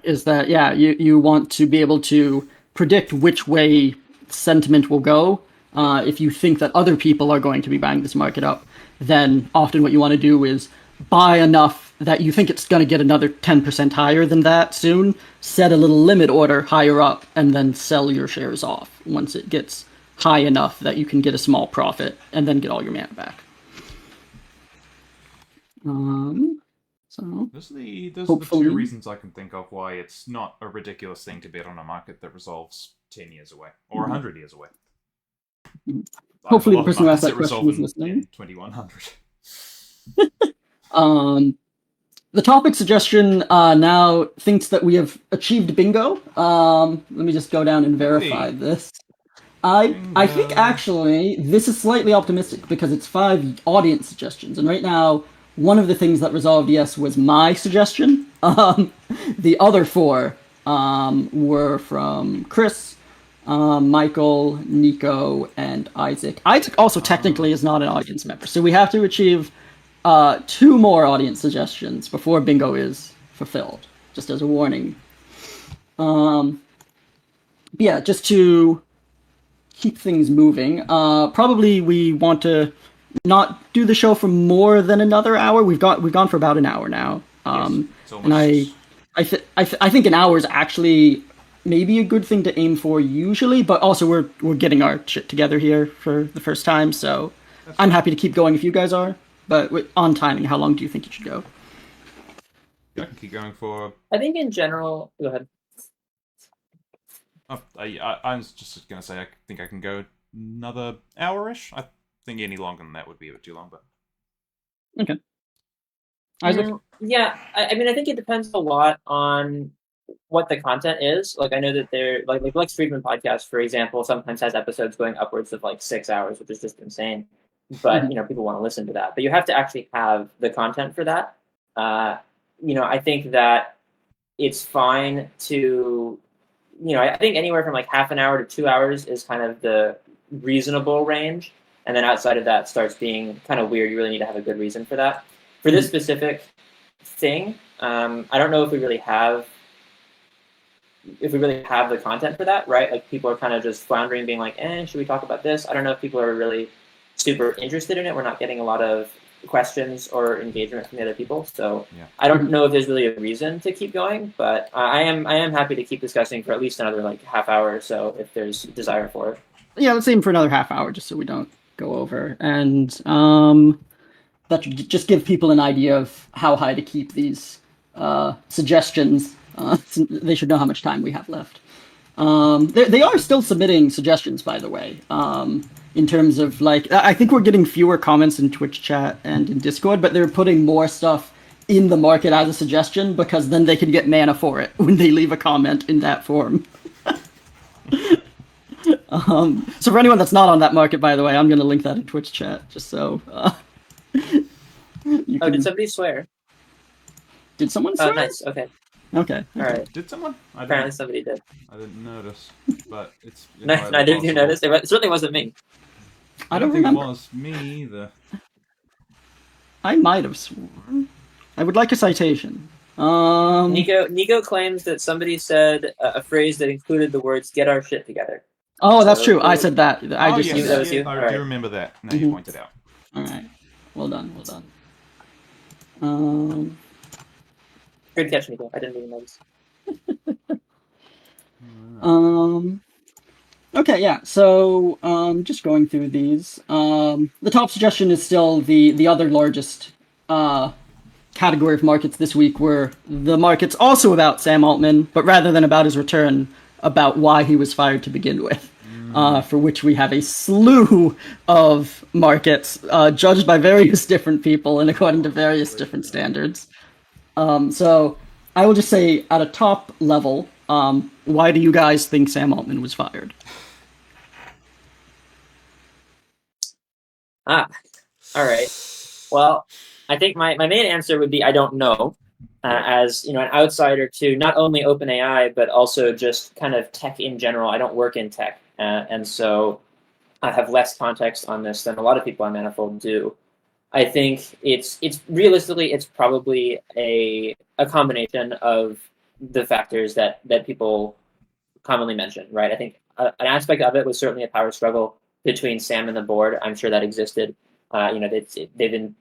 Is that, you want to be able to predict which way sentiment will go. If you think that other people are going to be buying this market up, then often what you want to do is buy enough that you think it's going to get another 10% higher than that soon, set a little limit order higher up, and then sell your shares off once it gets high enough that you can get a small profit, and then get all your mana back. So those are the 2 reasons I can think of why it's not a ridiculous thing to bet on a market that resolves 10 years away, or 100 years away. Hopefully the person who asked that question was listening. In 2100. The topic suggestion now thinks that we have achieved bingo. Let me just go down and verify this. I think actually this is slightly optimistic because it's 5 audience suggestions, and right now one of the things that resolved yes was my suggestion. The other 4 were from Chris, Michael, Nico, and Isaac. Isaac also technically is not an audience member, so we have to achieve 2 more audience suggestions before bingo is fulfilled, just as a warning. Just to keep things moving, probably we want to not do the show for more than another hour. We've gone for about an hour now. And I think an hour is actually maybe a good thing to aim for usually, but also we're getting our shit together here for the first time, so I'm happy to keep going if you guys are. But on timing, how long do you think you should go? I can keep going for... I think in general... Go ahead. I was just going to say, I think I can go another hour-ish. I think any longer than that would be a bit too long, but... Okay. Isaac? Yeah, I mean, I think it depends a lot on what the content is. Like, I know that there... Like Lex Friedman podcast, for example, sometimes has episodes going upwards of, 6 hours, which is just insane. But, people want to listen to that. But you have to actually have the content for that. I think that it's fine to, I think anywhere from half an hour to 2 hours is kind of the reasonable range. And then outside of that starts being kind of weird. You really need to have a good reason for that. For this specific thing, I don't know if we really have the content for that, right? Like, people are kind of just floundering, being like, should we talk about this? I don't know if people are really super interested in it. We're not getting a lot of questions or engagement from the other people. So Yeah. I don't know if there's really a reason to keep going, but I am happy to keep discussing for at least another like half hour or so if there's desire for it. Yeah, let's aim for another half hour just so we don't go over. And that should just give people an idea of how high to keep these suggestions. They should know how much time we have left. They are still submitting suggestions, by the way. In terms of like, I think we're getting fewer comments in Twitch chat and in Discord, but they're putting more stuff in the market as a suggestion because then they can get mana for it when they leave a comment in that form. So for anyone that's not on that market, by the way, I'm going to link that in Twitch chat just so. Did somebody swear? Did someone swear? Oh, nice. Okay. Okay. All right. Did someone? Apparently somebody did. I didn't notice, but it's Neither of you noticed. It certainly wasn't me. I don't think remember. It was me either. I might have sworn. I would like a citation. Nico claims that somebody said a phrase that included the words "get our shit together." Oh, that's true. I said that. I just yes, said that. that. I do remember that. Now you pointed out. All right. Well done. Good catch, Nico. I didn't even notice. Okay, yeah. So, just going through these. The top suggestion is still the other largest category of markets this week were the markets also about Sam Altman, but rather than about his return, about why he was fired to begin with. For which we have a slew of markets judged by various different people and according to various different standards. So I will just say at a top level, why do you guys think Sam Altman was fired? All right. Well, I think my main answer would be I don't know. As an outsider to not only OpenAI but also just kind of tech in general. I don't work in tech, and so I have less context on this than a lot of people on Manifold do. I think it's realistically it's probably a combination of the factors that people commonly mention, right? I think an aspect of it was certainly a power struggle between Sam and the board. I'm sure that existed. They've been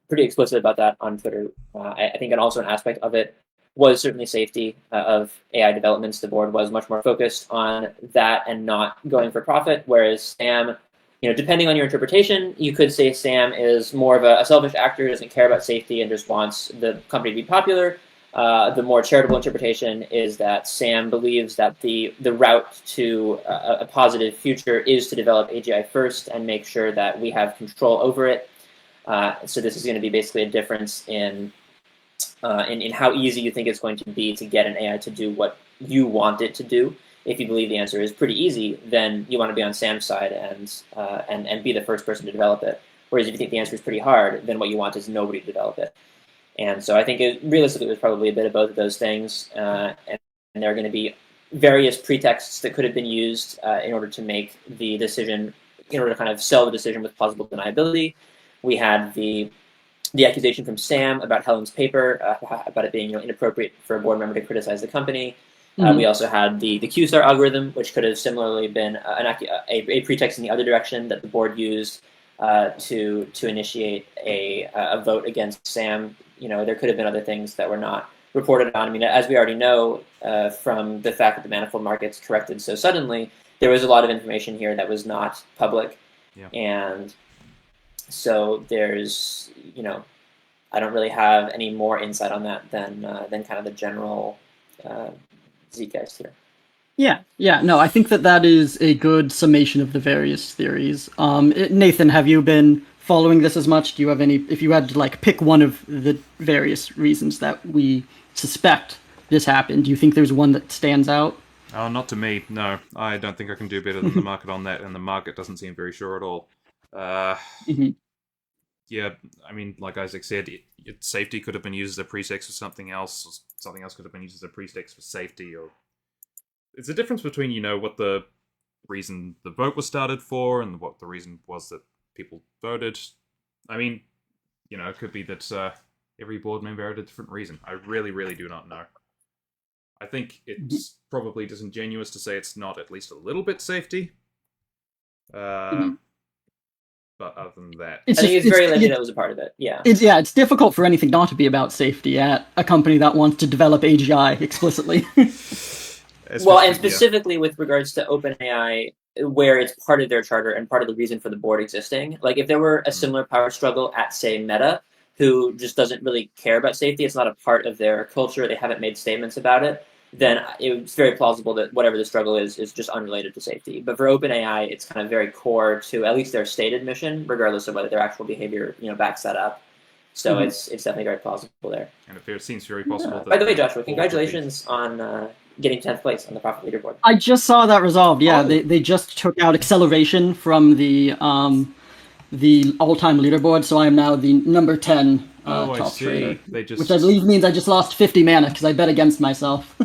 pretty explicit about that on Twitter. I think, and also an aspect of it was certainly safety of AI developments. The board was much more focused on that and not going for profit, whereas Sam, depending on your interpretation, you could say Sam is more of a selfish actor, doesn't care about safety, and just wants the company to be popular. The more charitable interpretation is that Sam believes that the route to a positive future is to develop AGI first and make sure that we have control over it. So this is going to be basically a difference in how easy you think it's going to be to get an AI to do what you want it to do. If you believe the answer is pretty easy, then you want to be on Sam's side and be the first person to develop it. Whereas if you think the answer is pretty hard, then what you want is nobody to develop it. And so I think realistically it was probably a bit of both of those things. And there are going to be various pretexts that could have been used in order to make the decision, in order to kind of sell the decision with plausible deniability. We had the accusation from Sam about Helen's paper, about it being inappropriate for a board member to criticize the company. We also had the Q-star algorithm, which could have similarly been a pretext in the other direction that the board used to initiate a vote against Sam. There could have been other things that were not reported on. I mean, as we already know from the fact that the Manifold markets corrected so suddenly, there was a lot of information here that was not public. Yeah. And so there's, I don't really have any more insight on that than kind of the general zeitgeist here. Yeah. No, I think that is a good summation of the various theories. Nathan, have you been following this as much? Do you have any? If you had to pick one of the various reasons that we suspect this happened, do you think there's one that stands out? Oh, not to me. No, I don't think I can do better than the market on that, and the market doesn't seem very sure at all. Yeah, I mean, like Isaac said, safety could have been used as a pretext for something else. Or something else could have been used as a pretext for safety. Or it's a difference between what the reason the vote was started for and what the reason was that people voted. I mean, it could be that every board member had a different reason. I really, really do not know. I think it's probably disingenuous to say it's not at least a little bit safety. But other than that, I think it's very likely that was a part of it. Yeah. It's difficult for anything not to be about safety at a company that wants to develop AGI explicitly. Well, and specifically with regards to OpenAI, where it's part of their charter and part of the reason for the board existing. Like if there were a similar power struggle at, say, Meta, who just doesn't really care about safety, it's not a part of their culture, they haven't made statements about it, then it's very plausible that whatever the struggle is just unrelated to safety. But for OpenAI, it's kind of very core to at least their stated mission, regardless of whether their actual behavior, backs that up. So it's definitely very plausible there. And it seems very possible. By the way, Joshua, congratulations on getting 10th place on the profit leaderboard. I just saw that resolved. Yeah, they just took out acceleration from the all-time leaderboard, so I am now the number 10 top trader. Which I believe means I just lost 50 mana because I bet against myself.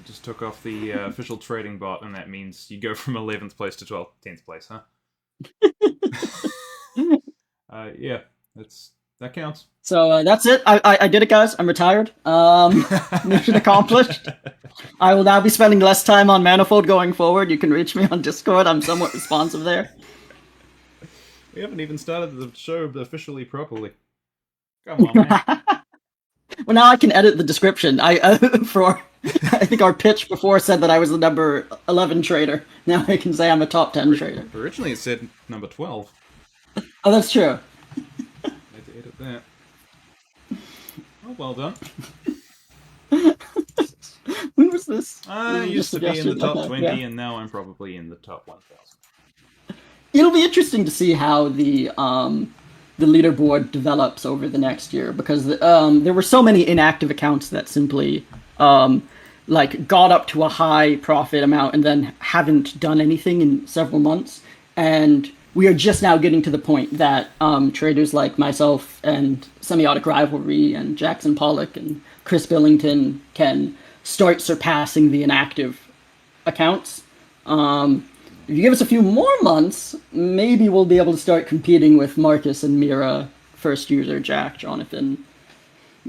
Just took off the official trading bot, and that means you go from 11th place to 10th place, huh? Yeah, that counts. So that's it. I did it, guys. I'm retired. Mission accomplished. I will now be spending less time on Manifold going forward. You can reach me on Discord. I'm somewhat responsive there. We haven't even started the show officially properly. Come on, man. Well, now I can edit the description. I think our pitch before said that I was the number 11 trader. Now I can say I'm a top 10 trader. Originally it said number 12. Oh, that's true. I had to edit that. Oh, well done. When was this? I used to be in the top 20, and now I'm probably in the top 1,000. It'll be interesting to see how the leaderboard develops over the next year, because there were so many inactive accounts that simply got up to a high profit amount and then haven't done anything in several months. And we are just now getting to the point that traders like myself and Semiotic Rivalry and Jackson Pollock and Chris Billington can start surpassing the inactive accounts. If you give us a few more months, maybe we'll be able to start competing with Marcus and Mira, first user, Jack, Jonathan.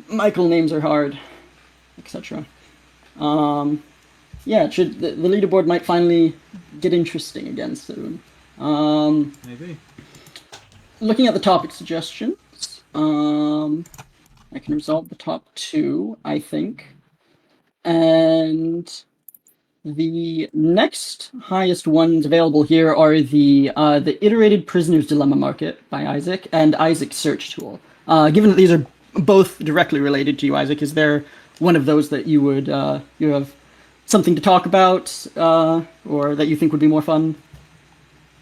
Michael names are hard, etc. The leaderboard might finally get interesting again soon. Maybe. Looking at the topic suggestions, I can resolve the top 2, I think. And the next highest ones available here are the Iterated Prisoner's Dilemma Market by Isaac and Isaac's Search Tool. Given that these are both directly related to you, Isaac, is there one of those that you would you have something to talk about, or that you think would be more fun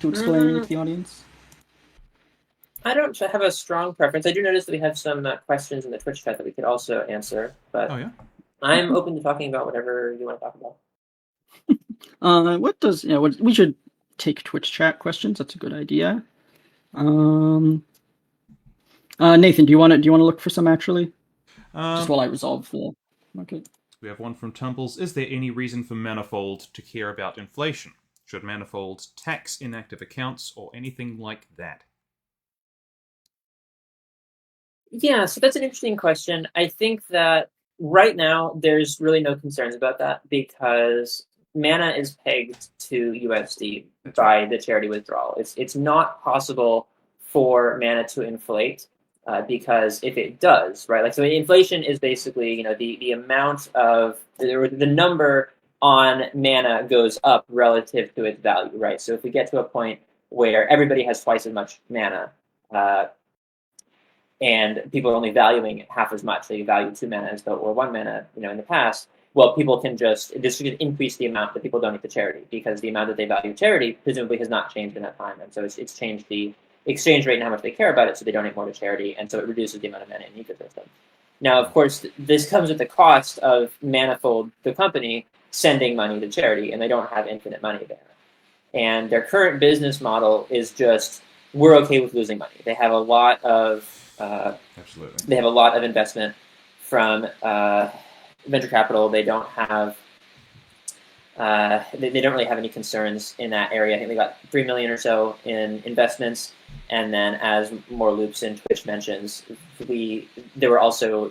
to explain to the audience? I don't have a strong preference. I do notice that we have some questions in the Twitch chat that we could also answer, but I'm open to talking about whatever you want to talk about. We should take Twitch chat questions. That's a good idea. Nathan, do you want to look for some actually? Just while I resolve the market. We have one from Tumbles. Is there any reason for Manifold to care about inflation? Should Manifold tax inactive accounts or anything like that? Yeah, so that's an interesting question. I think that right now there's really no concerns about that because Mana is pegged to USD by the charity withdrawal. It's not possible for Mana to inflate because if it does, right? So inflation is basically the amount of the number on Mana goes up relative to its value, right? So if we get to a point where everybody has twice as much Mana, and people are only valuing half as much, they value 2 mana as though it were 1 mana, in the past. Well, people can this should increase the amount that people donate to charity because the amount that they value charity presumably has not changed in that time, and so it's changed the exchange rate and how much they care about it, so they donate more to charity, and so it reduces the amount of mana in the ecosystem. Now, of course, this comes at the cost of Manifold, the company, sending money to charity, and they don't have infinite money there. And their current business model is just we're okay with losing money. They have a lot of They have a lot of investment from venture capital. They don't have they don't really have any concerns in that area. I think they got 3 million or so in investments, and then as more loops in Twitch mentions, there were also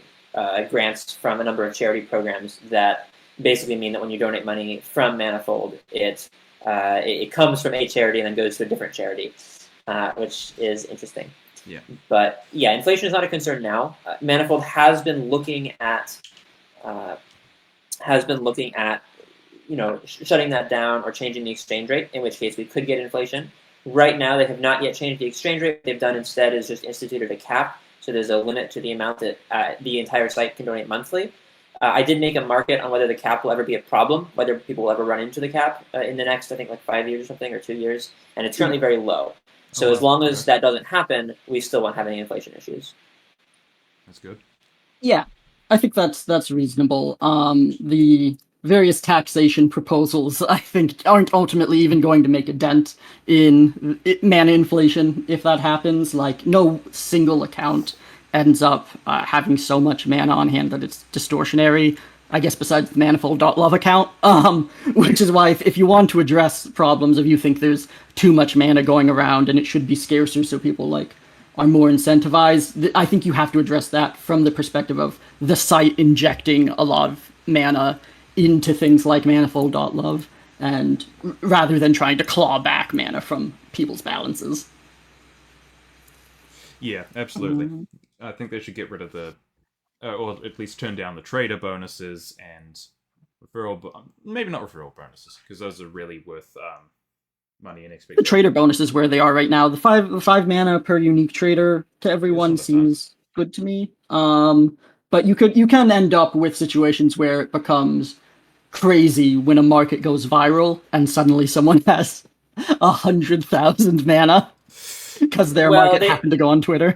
grants from a number of charity programs that basically mean that when you donate money from Manifold, it it comes from a charity and then goes to a different charity, which is interesting. Yeah. But yeah, inflation is not a concern now. Manifold has been looking at shutting that down or changing the exchange rate, in which case we could get inflation. Right now, they have not yet changed the exchange rate. What they've done instead is just instituted a cap. So there's a limit to the amount that the entire site can donate monthly. I did make a market on whether the cap will ever be a problem, whether people will ever run into the cap in the next, I think, like 5 years or something, or 2 years. And it's currently very low. So as long as that doesn't happen, we still won't have any inflation issues. That's good. Yeah, I think that's reasonable. The various taxation proposals, I think, aren't ultimately even going to make a dent in mana inflation if that happens. Like, no single account ends up having so much mana on hand that it's distortionary, I guess, besides the Manifold.love account. Which is why if you want to address problems, if you think there's too much mana going around and it should be scarcer so people, like, are more incentivized, I think you have to address that from the perspective of the site injecting a lot of mana into things like Manifold.love, and rather than trying to claw back mana from people's balances. Yeah, absolutely. I think they should get rid of the, or at least turn down the trader bonuses and maybe not referral bonuses, because those are really worth money and expectation. The trader bonuses where they are right now, the five mana per unique trader to everyone seems good to me. But you can end up with situations where it becomes crazy when a market goes viral and suddenly someone has 100,000 mana because their market happened to go on Twitter.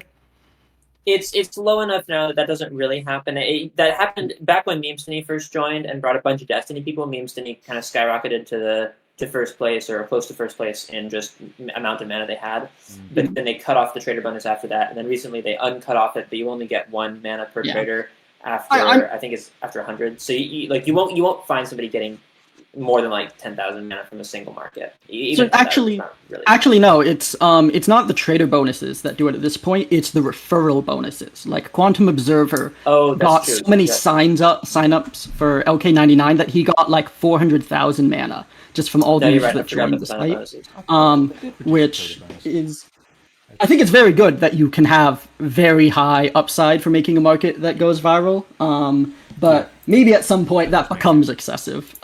It's low enough now that doesn't really happen. That happened back when Memestiny first joined and brought a bunch of Destiny people. Memestiny kind of skyrocketed to first place or close to first place in just amount of mana they had. But then they cut off the trader bonus after that, and then recently they uncut off it, but you only get 1 mana per trader after I think it's after 100. So you won't find somebody getting more than like 10,000 mana from a single market. So actually no, it's not the trader bonuses that do it at this point. It's the referral bonuses. Like Quantum Observer got so many sign-ups for LK99 that he got like 400,000 mana just from all the users that joined the site. Which is, I think it's very good that you can have very high upside for making a market that goes viral. But maybe at some point that becomes excessive.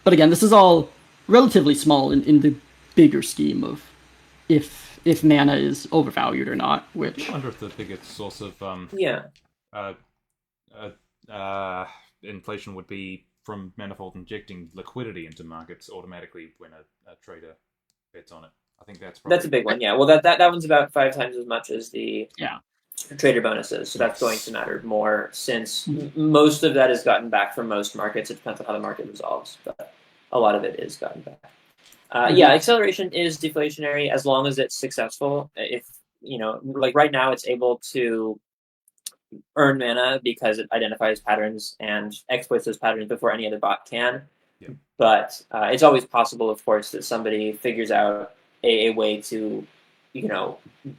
But again, this is all relatively small in the bigger scheme of if mana is overvalued or not. Which I wonder if the biggest source of inflation would be from Manifold injecting liquidity into markets automatically when a trader bets on it. I think that's a big one. Yeah, well, that one's about 5 times as much as the trader bonuses, so that's going to matter more since most of that is gotten back from most markets. It depends on how the market resolves, but a lot of it is gotten back. Acceleration is deflationary as long as it's successful. If like right now, it's able to earn mana because it identifies patterns and exploits those patterns before any other bot can. Yeah. But it's always possible, of course, that somebody figures out a way to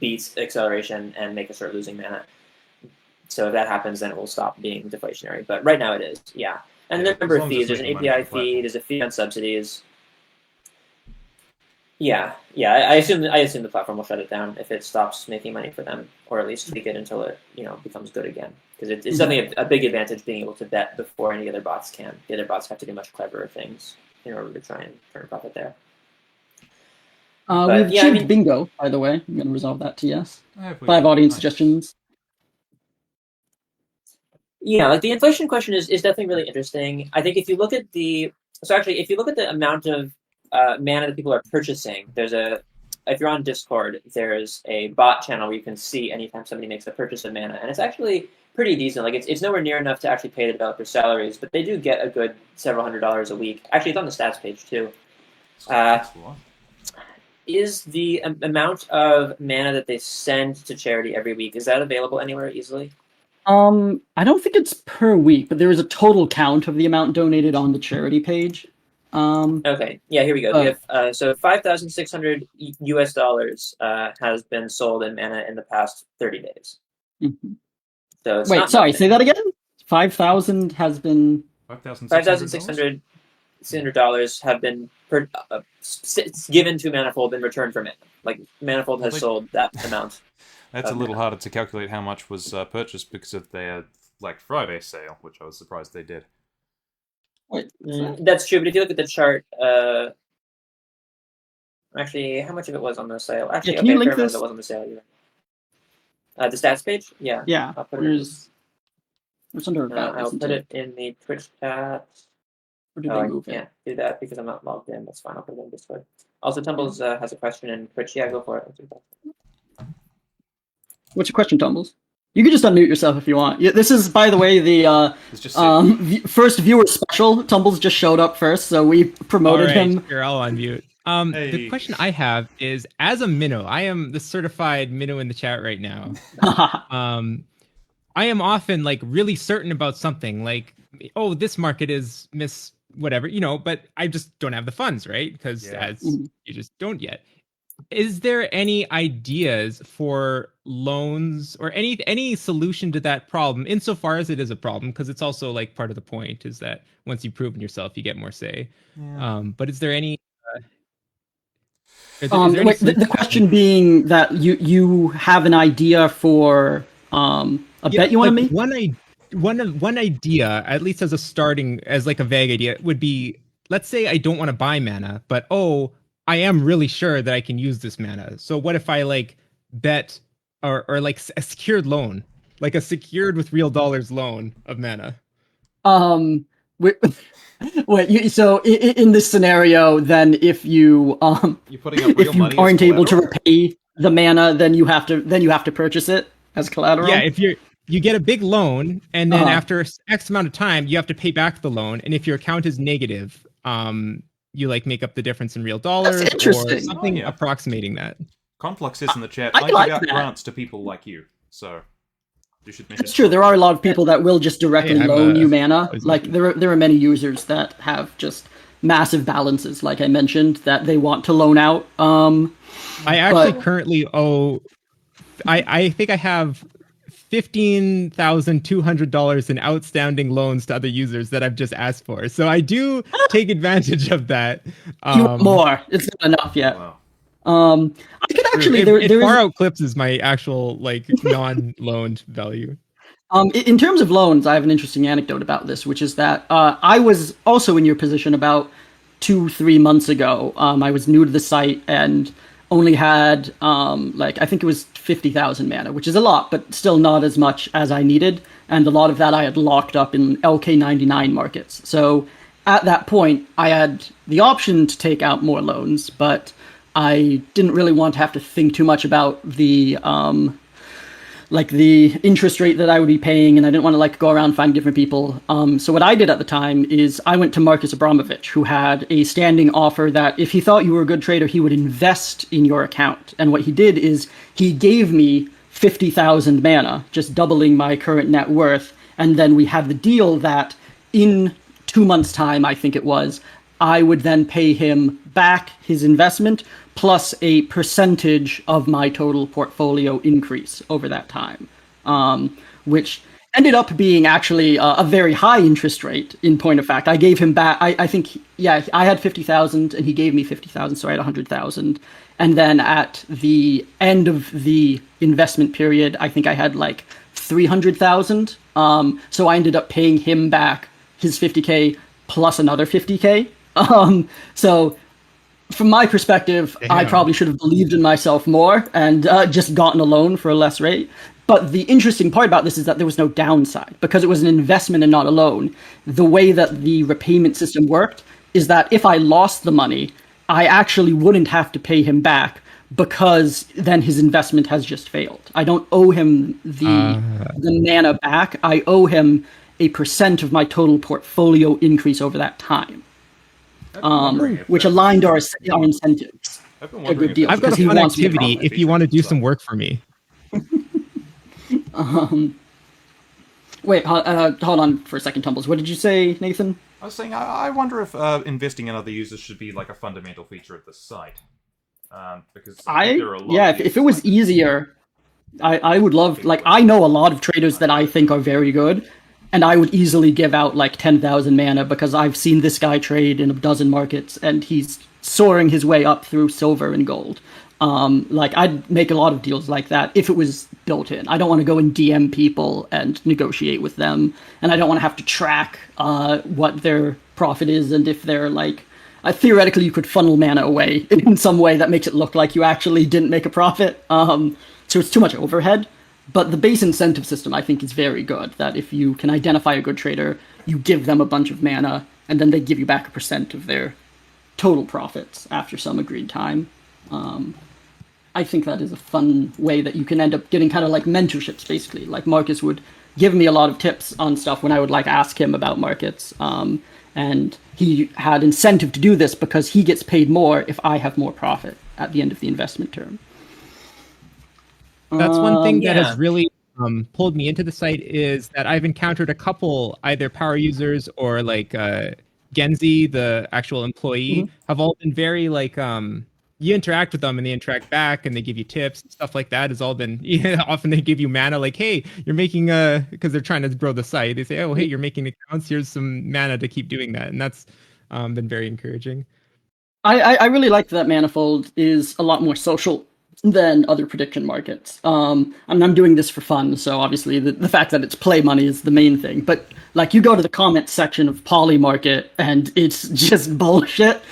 beat acceleration and make us start losing mana. So if that happens, then it will stop being deflationary. But right now it is, And the number of fees, there's an API fee, there's a fee on subsidies. I assume the platform will shut it down if it stops making money for them, or at least tweak it until it becomes good again. Because it's definitely a big advantage being able to bet before any other bots can. The other bots have to do much cleverer things in order to try and turn a profit there. We've achieved bingo, by the way. I'm going to resolve that to yes. 5 audience suggestions. Yeah, like the inflation question is definitely really interesting. I think if you look at the amount of mana that people are purchasing, if you're on Discord, there's a bot channel where you can see anytime somebody makes a purchase of mana, and it's actually pretty decent. Like it's nowhere near enough to actually pay the developer salaries, but they do get a good several $100s a week. Actually, it's on the stats page too. Is the amount of mana that they send to charity every week, is that available anywhere easily? I don't think it's per week, but there is a total count of the amount donated on the charity page. Okay, here we go. We have so $5,600 US has been sold in mana in the past 30 days. Mm-hmm. So it's say that again. 5,000 has been $5,600 $600 have been given to Manifold in return for Mana. Like, Manifold has sold that amount. That's a little harder to calculate how much was purchased because of their Black Friday sale, which I was surprised they did. Wait, that's true, but if you look at the chart, actually, how much of it was on the sale? Actually, can you link this? this? That was on the sale. The stats page? Yeah. Yeah. I'll put it it's under about. I'll put it in the Twitch chat. Or did they move I can't do that because I'm not logged in. That's fine. I'll put it in Discord. Also, Tumbles has a question in Twitch. Yeah, go for it. What's your question, Tumbles? You can just unmute yourself if you want. This is, by the way, the first viewer special. Tumbles just showed up first, so we promoted him. Sure, I'll unmute. The question I have is, as a minnow, I am the certified minnow in the chat right now. I am often like really certain about something, like, oh, this market is whatever, but I just don't have the funds, right? Because you just don't yet. Is there any ideas for loans or any solution to that problem, insofar as it is a problem? Because it's also like part of the point is that once you've proven yourself, you get more say. Yeah. But is there any? The question being that you have an idea for a bet you want to make? One idea, at least as like a vague idea, would be, let's say I don't want to buy mana, but I am really sure that I can use this mana. So what if I like bet or like a secured loan, like a secured with real dollars loan of mana? So in this scenario, then if you you're putting up real money aren't able to repay the mana, then you have to purchase it as collateral. Yeah, if you get a big loan, and then after X amount of time, you have to pay back the loan, and if your account is negative, you like make up the difference in real dollars or something approximating that. Conflux is in the chat. I give out grants to people like you, so you should. It's true. There are a lot of people that will just directly loan you mana. Like there are many users that have just massive balances, like I mentioned, that they want to loan out. I actually currently owe. I think I have $15,200 in outstanding loans to other users that I've just asked for. So I do take advantage of that. You want more? It's not enough yet. Wow. I could actually. It far outclips my actual like non-loaned value. In terms of loans, I have an interesting anecdote about this, which is that I was also in your position about 2-3 months ago. I was new to the site and only had I think it was 50,000 mana, which is a lot, but still not as much as I needed. And a lot of that I had locked up in LK99 markets. So at that point, I had the option to take out more loans, but I didn't really want to have to think too much about the interest rate that I would be paying, and I didn't want to go around and find different people. So what I did at the time is I went to Marcus Abramovich, who had a standing offer that if he thought you were a good trader, he would invest in your account. And what he did is he gave me 50,000 mana, just doubling my current net worth. And then we had the deal that in 2 months' time, I think it was, I would then pay him back his investment plus a percentage of my total portfolio increase over that time, which ended up being actually a very high interest rate in point of fact. I gave him back, I think, I had 50,000 and he gave me 50,000, so I had 100,000. And then at the end of the investment period, I think I had 300,000. So I ended up paying him back his 50K plus another 50K. So from my perspective, I probably should have believed in myself more and just gotten a loan for a less rate. But the interesting part about this is that there was no downside because it was an investment and not a loan. The way that the repayment system worked is that if I lost the money, I actually wouldn't have to pay him back because then his investment has just failed. I don't owe him the mana back. I owe him a percent of my total portfolio increase over that time. Which aligned our incentives. A good deal. I've got a fun activity if you want to do some work for me. Wait, hold on for a second, Tumbles. What did you say, Nathan? I was saying, I wonder if investing in other users should be a fundamental feature of the site. Because I think there are a lot if it was easier, I would love, I know a lot of traders that I think are very good, and I would easily give out like 10,000 mana because I've seen this guy trade in a dozen markets, and he's soaring his way up through silver and gold. Like I'd make a lot of deals like that if it was built in. I don't want to go and DM people and negotiate with them, and I don't want to have to track what their profit is, and if they're like, theoretically you could funnel mana away in some way that makes it look like you actually didn't make a profit. So it's too much overhead. But the base incentive system, I think, is very good. That if you can identify a good trader, you give them a bunch of mana, and then they give you back a % of their total profits after some agreed time. I think that is a fun way that you can end up getting kind of like mentorships, basically. Like Marcus would give me a lot of tips on stuff when I would like ask him about markets. And he had incentive to do this because he gets paid more if I have more profit at the end of the investment term. That's one thing that has really pulled me into the site, is that I've encountered a couple either power users or like Genzi, the actual employee, have all been very like you interact with them and they interact back and they give you tips and stuff like that. Has all been often they give you mana like, hey, you're making because they're trying to grow the site. They say, oh, hey, you're making accounts. Here's some mana to keep doing that, and that's been very encouraging. I really like that Manifold is a lot more social than other prediction markets. I'm doing this for fun, so obviously the fact that it's play money is the main thing. But like, you go to the comments section of Poly Market and it's just bullshit,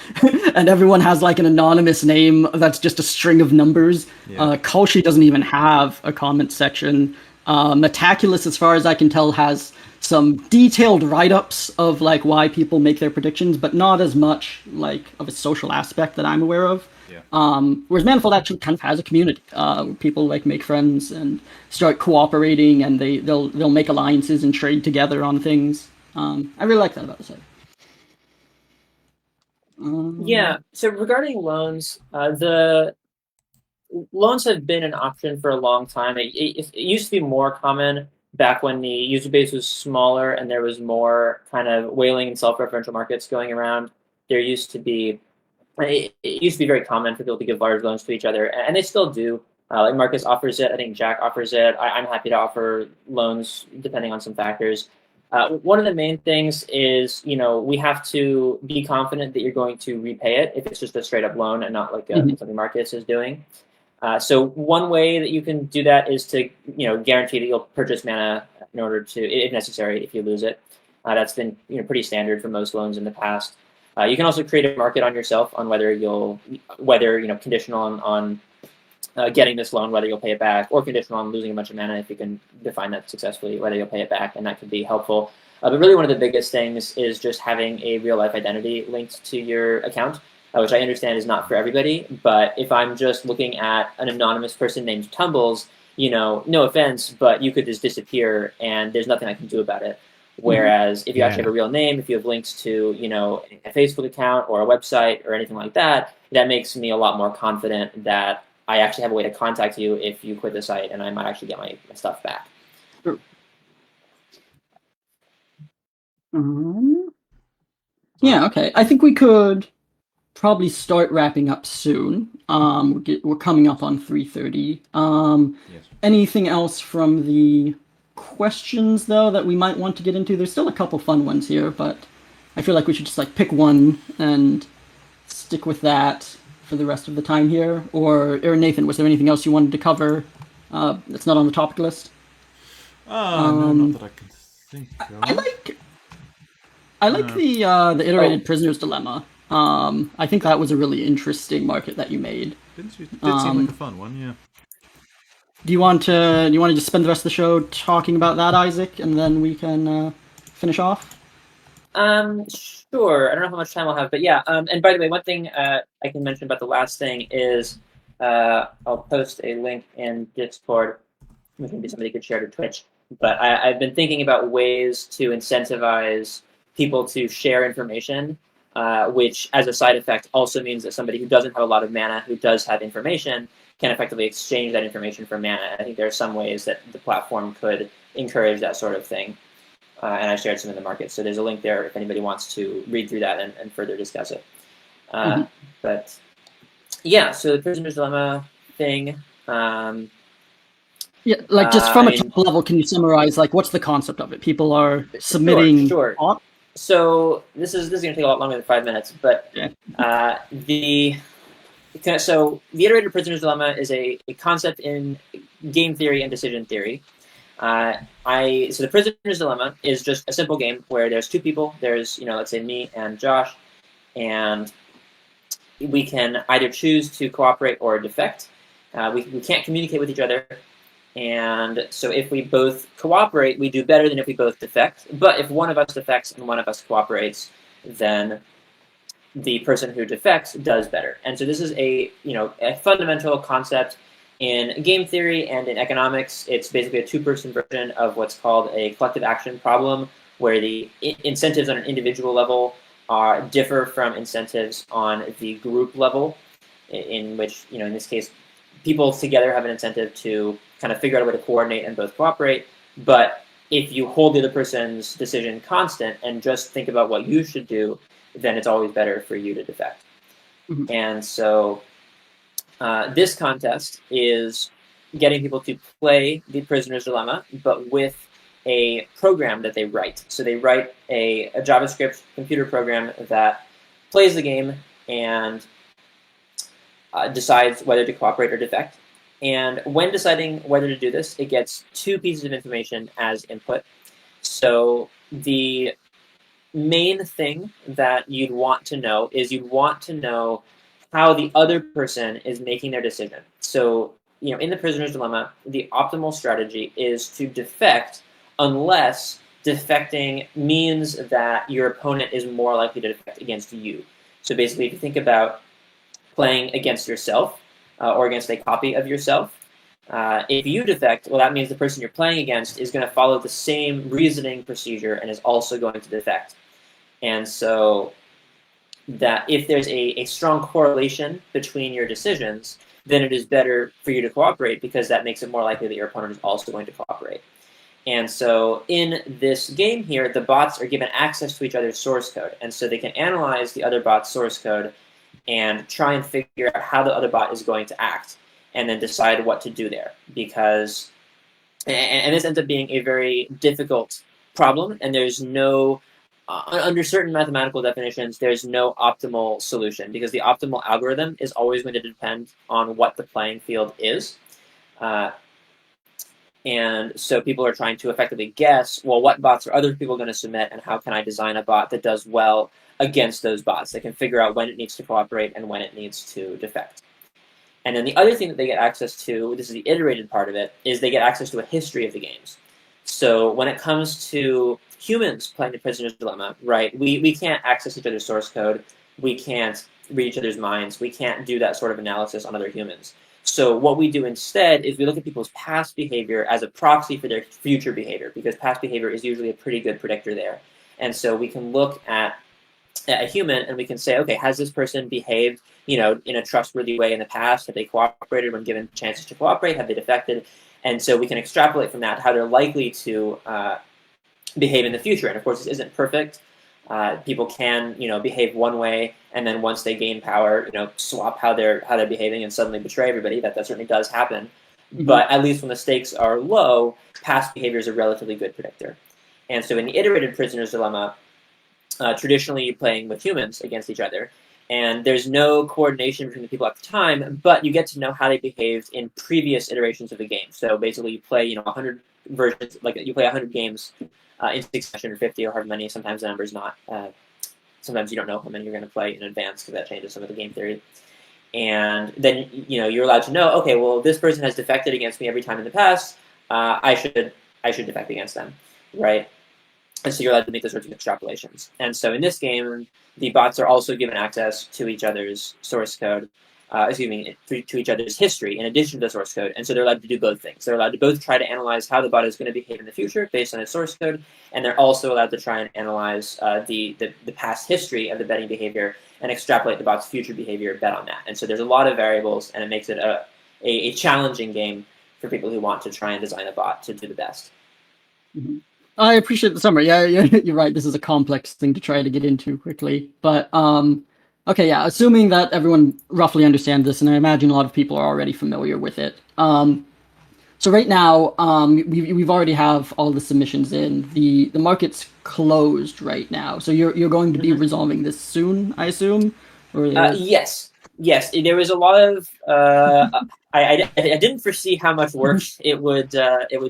and everyone has like an anonymous name that's just a string of numbers. Kalshi doesn't even have a comment section. Metaculus, as far as I can tell, has some detailed write-ups of like why people make their predictions, but not as much like of a social aspect that I'm aware of. Whereas Manifold actually kind of has a community. People like make friends and start cooperating, and they'll make alliances and trade together on things. I really like that about the site. Yeah. So regarding loans, the loans have been an option for a long time. It used to be more common back when the user base was smaller and there was more kind of whaling and self-referential markets going around. There used to be It used to be very common for people to give large loans to each other, and they still do. Like Marcus offers it. I think Jack offers it. I'm happy to offer loans depending on some factors. One of the main things is, we have to be confident that you're going to repay it if it's just a straight up loan and not like something Marcus is doing. So one way that you can do that is to, guarantee that you'll purchase mana in order to, if necessary, if you lose it. That's been, pretty standard for most loans in the past. You can also create a market on yourself on whether conditional on getting this loan, whether you'll pay it back, or conditional on losing a bunch of mana if you can define that successfully, whether you'll pay it back, and that could be helpful. But really one of the biggest things is just having a real life identity linked to your account, which I understand is not for everybody. But if I'm just looking at an anonymous person named Tumbles, no offense, but you could just disappear and there's nothing I can do about it. Whereas if you actually have a real name, if you have links to, a Facebook account or a website or anything like that, that makes me a lot more confident that I actually have a way to contact you if you quit the site, and I might actually get my stuff back. Sure. Yeah, okay. I think we could probably start wrapping up soon. We're coming up on 3:30. Yes. Anything else from the questions though that we might want to get into? There's still a couple fun ones here, but I feel like we should just like pick one and stick with that for the rest of the time here. Or Nathan, was there anything else you wanted to cover that's not on the topic list? No, not that I can think of. I like the iterated prisoner's dilemma. I think that was a really interesting market that you made. Did seem like a fun one, yeah. Do you want to just spend the rest of the show talking about that, Isaac, and then we can finish off? Sure. I don't know how much time I'll have, but yeah. And by the way, one thing I can mention about the last thing is I'll post a link in Discord, which maybe somebody could share to Twitch. But I've been thinking about ways to incentivize people to share information, which as a side effect also means that somebody who doesn't have a lot of mana, who does have information, can effectively exchange that information for mana. I think there are some ways that the platform could encourage that sort of thing. And I shared some in the market. So there's a link there if anybody wants to read through that and further discuss it. But yeah, so the prisoner's dilemma thing. Yeah, like just from a top level, can you summarize like what's the concept of it? People are submitting. Sure. So this is going to take a lot longer than 5 minutes, but the iterated prisoner's dilemma is a concept in game theory and decision theory. So the prisoner's dilemma is just a simple game where there's two people. There's let's say me and Josh, and we can either choose to cooperate or defect. We can't communicate with each other. And so if we both cooperate, we do better than if we both defect. But if one of us defects and one of us cooperates, then the person who defects does better. And so this is a fundamental concept in game theory and in economics. It's basically a two-person version of what's called a collective action problem, where the incentives on an individual level differ from incentives on the group level, in which in this case, people together have an incentive to kind of figure out a way to coordinate and both cooperate. But if you hold the other person's decision constant and just think about what you should do, then it's always better for you to defect. Mm-hmm. And so this contest is getting people to play the prisoner's dilemma, but with a program that they write. So they write a JavaScript computer program that plays the game and decides whether to cooperate or defect. And when deciding whether to do this, it gets two pieces of information as input. So the main thing that you'd want to know is you'd want to know how the other person is making their decision. So, in the prisoner's dilemma, the optimal strategy is to defect unless defecting means that your opponent is more likely to defect against you. So basically, if you think about playing against yourself, or against a copy of yourself. If you defect, well, that means the person you're playing against is going to follow the same reasoning procedure and is also going to defect. And so that if there's a strong correlation between your decisions, then it is better for you to cooperate because that makes it more likely that your opponent is also going to cooperate. And so in this game here, the bots are given access to each other's source code. And so they can analyze the other bot's source code and try and figure out how the other bot is going to act, and then decide what to do there. Because, and this ends up being a very difficult problem, and there's no, under certain mathematical definitions, there's no optimal solution, because the optimal algorithm is always going to depend on what the playing field is. And so people are trying to effectively guess, well, what bots are other people going to submit, and how can I design a bot that does well against those bots, that can figure out when it needs to cooperate and when it needs to defect. And then the other thing that they get access to, this is the iterated part of it, is they get access to a history of the games. So when it comes to humans playing the prisoner's dilemma, right, we can't access each other's source code, we can't read each other's minds, we can't do that sort of analysis on other humans. So what we do instead is we look at people's past behavior as a proxy for their future behavior, because past behavior is usually a pretty good predictor there. And so we can look at a human and we can say, okay, has this person behaved, in a trustworthy way in the past? Have they cooperated when given chances to cooperate? Have they defected? And so we can extrapolate from that how they're likely to behave in the future. And of course, this isn't perfect. People can, behave one way, and then once they gain power, swap how they're behaving and suddenly betray everybody. That certainly does happen. Mm-hmm. But at least when the stakes are low, past behavior is a relatively good predictor. And so in the iterated prisoner's dilemma, traditionally you're playing with humans against each other, and there's no coordination between the people at the time, but you get to know how they behaved in previous iterations of the game. So basically you play, 100 versions, like you play 100 games in succession, or 50, or however many. Sometimes the number's not. Sometimes you don't know how many you're going to play in advance, because that changes some of the game theory. And then, you're allowed to know, okay, well, this person has defected against me every time in the past. I should defect against them, right? And so you're allowed to make those sorts of extrapolations. And so in this game, the bots are also given access to each other's source code, to each other's history in addition to the source code. And so they're allowed to do both things. They're allowed to both try to analyze how the bot is going to behave in the future based on its source code, and they're also allowed to try and analyze the past history of the betting behavior and extrapolate the bot's future behavior, bet on that. And so there's a lot of variables, and it makes it a challenging game for people who want to try and design a bot to do the best. Mm-hmm. I appreciate the summary. Yeah, you're right. This is a complex thing to try to get into quickly. But, okay, yeah, assuming that everyone roughly understands this, and I imagine a lot of people are already familiar with it, So right now, we've already have all the submissions in. The market's closed right now. So you're going to be resolving this soon, I assume? Or Yes. There was a lot of. I didn't foresee how much work it would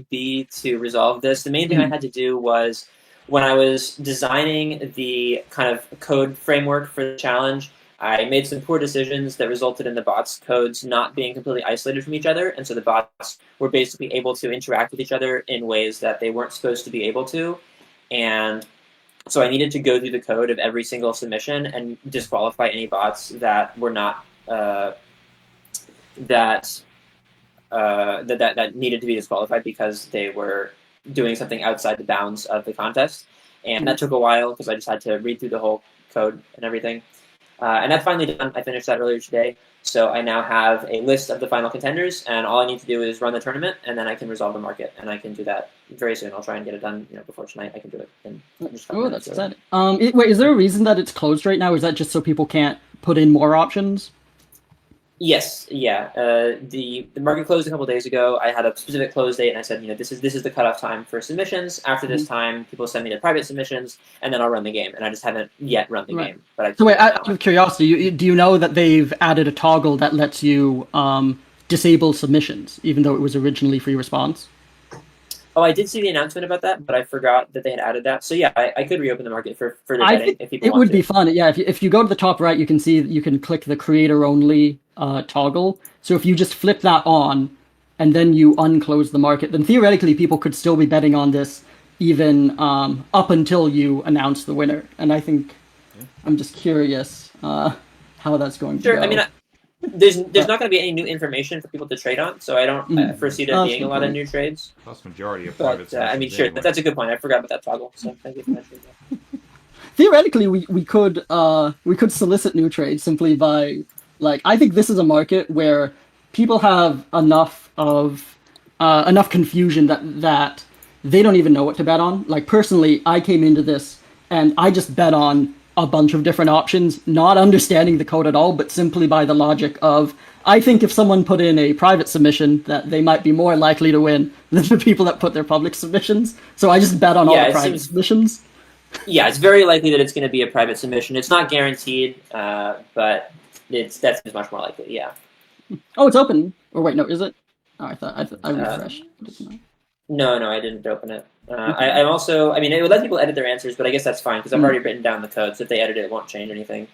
be to resolve this. The main thing I had to do was when I was designing the kind of code framework for the challenge, I made some poor decisions that resulted in the bots' codes not being completely isolated from each other, and so the bots were basically able to interact with each other in ways that they weren't supposed to be able to, and so I needed to go through the code of every single submission and disqualify any bots that were not that needed to be disqualified because they were doing something outside the bounds of the contest, and that took a while because I just had to read through the whole code and everything. And that's finally done. I finished that earlier today. So I now have a list of the final contenders, and all I need to do is run the tournament, and then I can resolve the market, and I can do that very soon. I'll try and get it done, before tonight. I can do it in just a couple minutes. That's exciting. Wait, is there a reason that it's closed right now? Or is that just so people can't put in more options? Yes, yeah. The market closed a couple days ago. I had a specific close date, and I said, this is the cutoff time for submissions. After this time, people send me their private submissions, and then I'll run the game. And I just haven't yet run the game. But so wait, out of curiosity, do you know that they've added a toggle that lets you disable submissions, even though it was originally free response? Oh, I did see the announcement about that, but I forgot that they had added that. So yeah, I could reopen the market for further betting if people want to. It would be fun. Yeah, if you go to the top right, you can see you can click the creator only toggle. So if you just flip that on and then you unclose the market, then theoretically people could still be betting on this even up until you announce the winner. And I think I'm just curious how that's going to go. Sure, I mean, there's not going to be any new information for people to trade on, so I don't foresee there being a lot of new trades. Vast majority of private. I mean, sure, that's a good point. I forgot about that toggle, so thank you for mentioning that. Theoretically, we could solicit new trades simply by, like, I think this is a market where people have enough confusion that they don't even know what to bet on. Like, personally, I came into this and I just bet on a bunch of different options, not understanding the code at all, but simply by the logic of, I think if someone put in a private submission, that they might be more likely to win than the people that put their public submissions. So I just bet on all the private submissions. Yeah, it's very likely that it's going to be a private submission. It's not guaranteed, but that's much more likely. Yeah. Oh, it's open. Or wait, no, is it? Oh, I refreshed. No, I didn't open it. I'm also, I mean, it would let people edit their answers, but I guess that's fine because I've already written down the code. So if they edit it, it won't change anything.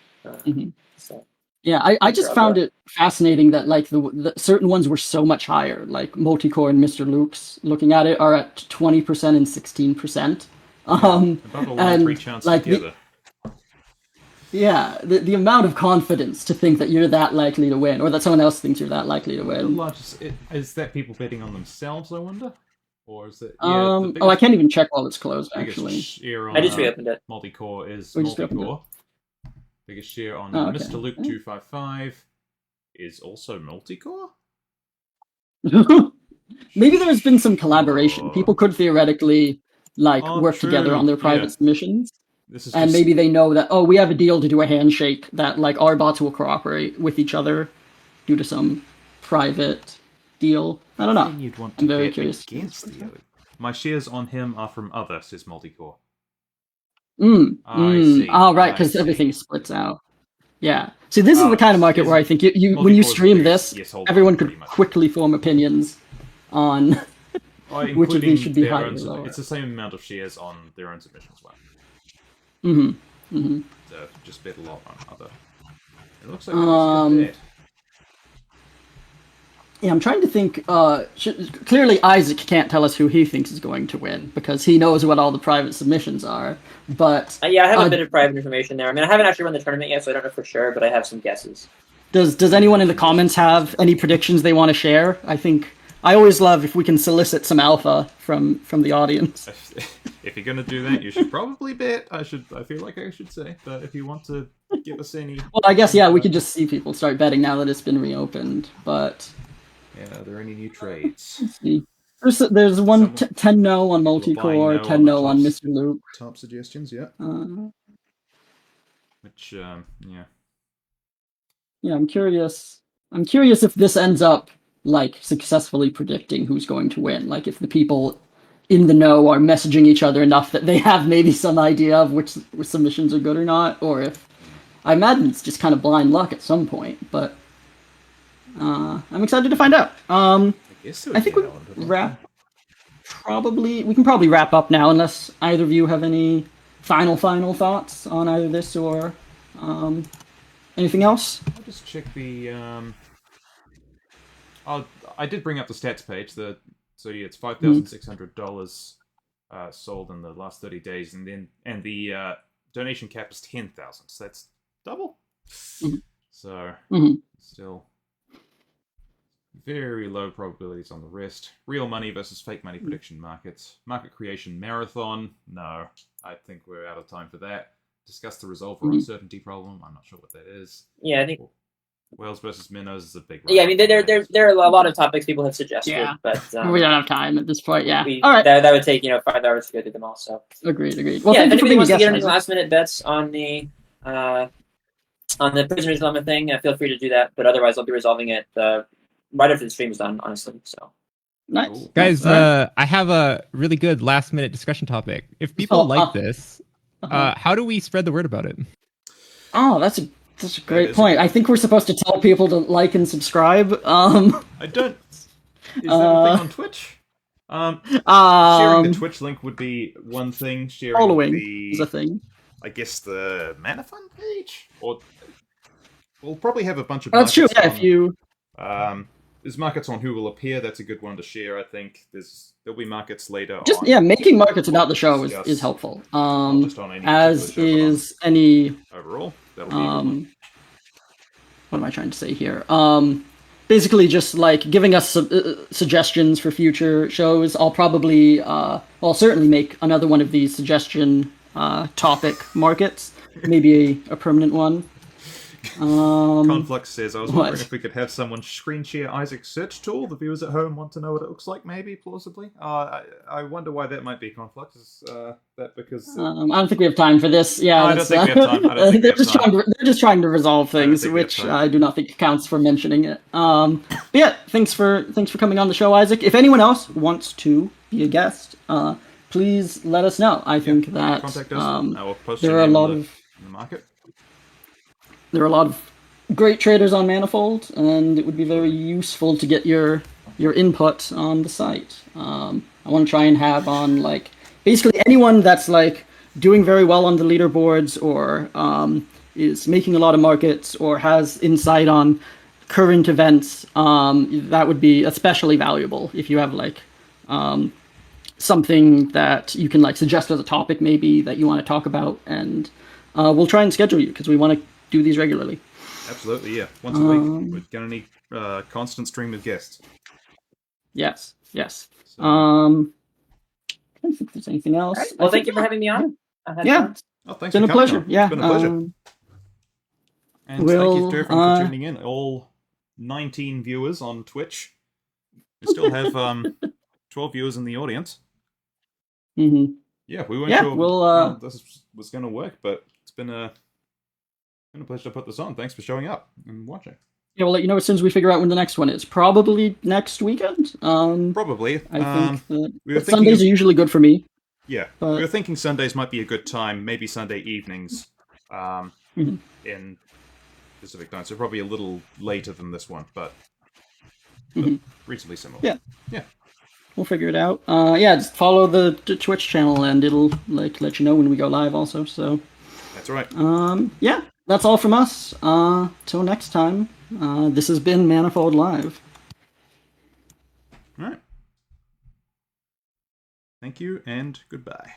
So. Yeah, I just found it fascinating that like the certain ones were so much higher. Like Multicore and Mr. Luke's, looking at it, are at 20% and 16%. About a 1-3 chance together. The amount of confidence to think that you're that likely to win, or that someone else thinks you're that likely to win. The largest, is that people betting on themselves, I wonder? Or is it? I can't even check while it's closed, actually. I just reopened it. Multicore is Multicore. Biggest share on Mr. Luke 255 is also Multicore? Maybe there's been some collaboration. People could theoretically work together on their private submissions. And maybe they know that, we have a deal to do a handshake that our bots will cooperate with each other due to some private deal. I don't know. You'd want to I'm very curious. My shares on him are from other, says Multicore. I see. Oh, right, because everything splits out. Yeah. See, this is the kind of market where I think you when you stream this, everyone could quickly form opinions on which of these should be higher or lower. It's the same amount of shares on their own submission as well. So just bet a lot on other. It looks like it's a good bet. Yeah, I'm trying to think. Clearly, Isaac can't tell us who he thinks is going to win because he knows what all the private submissions are. But I have a bit of private information there. I mean, I haven't actually run the tournament yet, so I don't know for sure, but I have some guesses. Does anyone in the comments have any predictions they want to share? I always love if we can solicit some alpha from the audience. If you're going to do that, you should probably bet. I feel like I should say, but if you want to give us any... Well, I guess, we could just see people start betting now that it's been reopened, but... Yeah, are there any new trades? Let's see. There's 10 no on Multicore, 10 no on Mr. Luke. Top suggestions, yeah. Which, yeah. Yeah, I'm curious if this ends up like successfully predicting who's going to win. Like if the people in the know are messaging each other enough that they have maybe some idea of which submissions are good or not, or if I imagine it's just kind of blind luck at some point, but I'm excited to find out. I think we can probably wrap up now, unless either of you have any final thoughts on either this or anything else. I'll just check the. I did bring up the stats page. So yeah, it's $5,600 sold in the last 30 days, and the donation cap is 10,000. So that's double. So still very low probabilities on the rest. Real money versus fake money prediction markets. Market creation marathon. No, I think we're out of time for that. Discuss the resolver uncertainty problem. I'm not sure what that is. Yeah, I think Whales versus minnows is a big one. Yeah, I mean, there are a lot of topics people have suggested, but we don't have time at this point. Yeah, all right. That would take 5 hours to go through them all. So agreed. Well, if anybody wants to get any last minute bets on the prisoner's dilemma thing, feel free to do that. But otherwise, I'll be resolving it right after the stream is done. Honestly, so. Nice, guys. I have a really good last minute discussion topic. If people like this, how do we spread the word about it? Oh, that's a great point. I think we're supposed to tell people to like and subscribe. I don't. Is that a thing on Twitch? Sharing the Twitch link would be one thing. Sharing following is a thing. I guess the Manifold page, or we'll probably have a bunch of. That's true. Yeah, if you. There's markets on who will appear. That's a good one to share. I think there'll be markets later. Making markets about the show is helpful. As is any overall. That'll be what am I trying to say here? Basically, just like giving us suggestions for future shows. I'll probably, I'll certainly make another one of these suggestion topic markets, maybe a permanent one. Conflux says, I was wondering if we could have someone screen share Isaac's search tool. The viewers at home want to know what it looks like, maybe, plausibly. I wonder why that might be, Conflux. Is that because... I don't think we have time for this. Yeah, I don't think we have time. They're just trying to resolve things, which I do not think counts for mentioning it. But yeah, thanks for coming on the show, Isaac. If anyone else wants to be a guest, please let us know. I think that contact us. I will post there are a lot in the market. There are a lot of great traders on Manifold, and it would be very useful to get your input on the site. I want to try and have on basically anyone that's doing very well on the leaderboards, or is making a lot of markets, or has insight on current events. That would be especially valuable if you have something that you can suggest as a topic maybe that you want to talk about, and we'll try and schedule you because we want to do these regularly. Absolutely, yeah. Once a week. We're going to need constant stream of guests. Yes. So. I don't think there's anything else. Right. Well, thank you for having me on. Yeah. Oh, thanks. It's been a pleasure. Yeah. It's been a pleasure. And thank you to everyone for tuning in. All 19 viewers on Twitch. We still have 12 viewers in the audience. Mm-hmm. Yeah, we weren't sure how this was going to work, but it's been a pleasure to put this on. Thanks for showing up and watching. Yeah, we'll let you know as soon as we figure out when the next one is. Probably next weekend. Probably. I think Sundays are usually good for me. Yeah, we were thinking Sundays might be a good time. Maybe Sunday evenings in Pacific time. So probably a little later than this one, but reasonably similar. Yeah. We'll figure it out. Just follow the Twitch channel, and it'll let you know when we go live also. So that's right. Yeah. That's all from us. Till next time, this has been Manifold Live. All right. Thank you, and goodbye.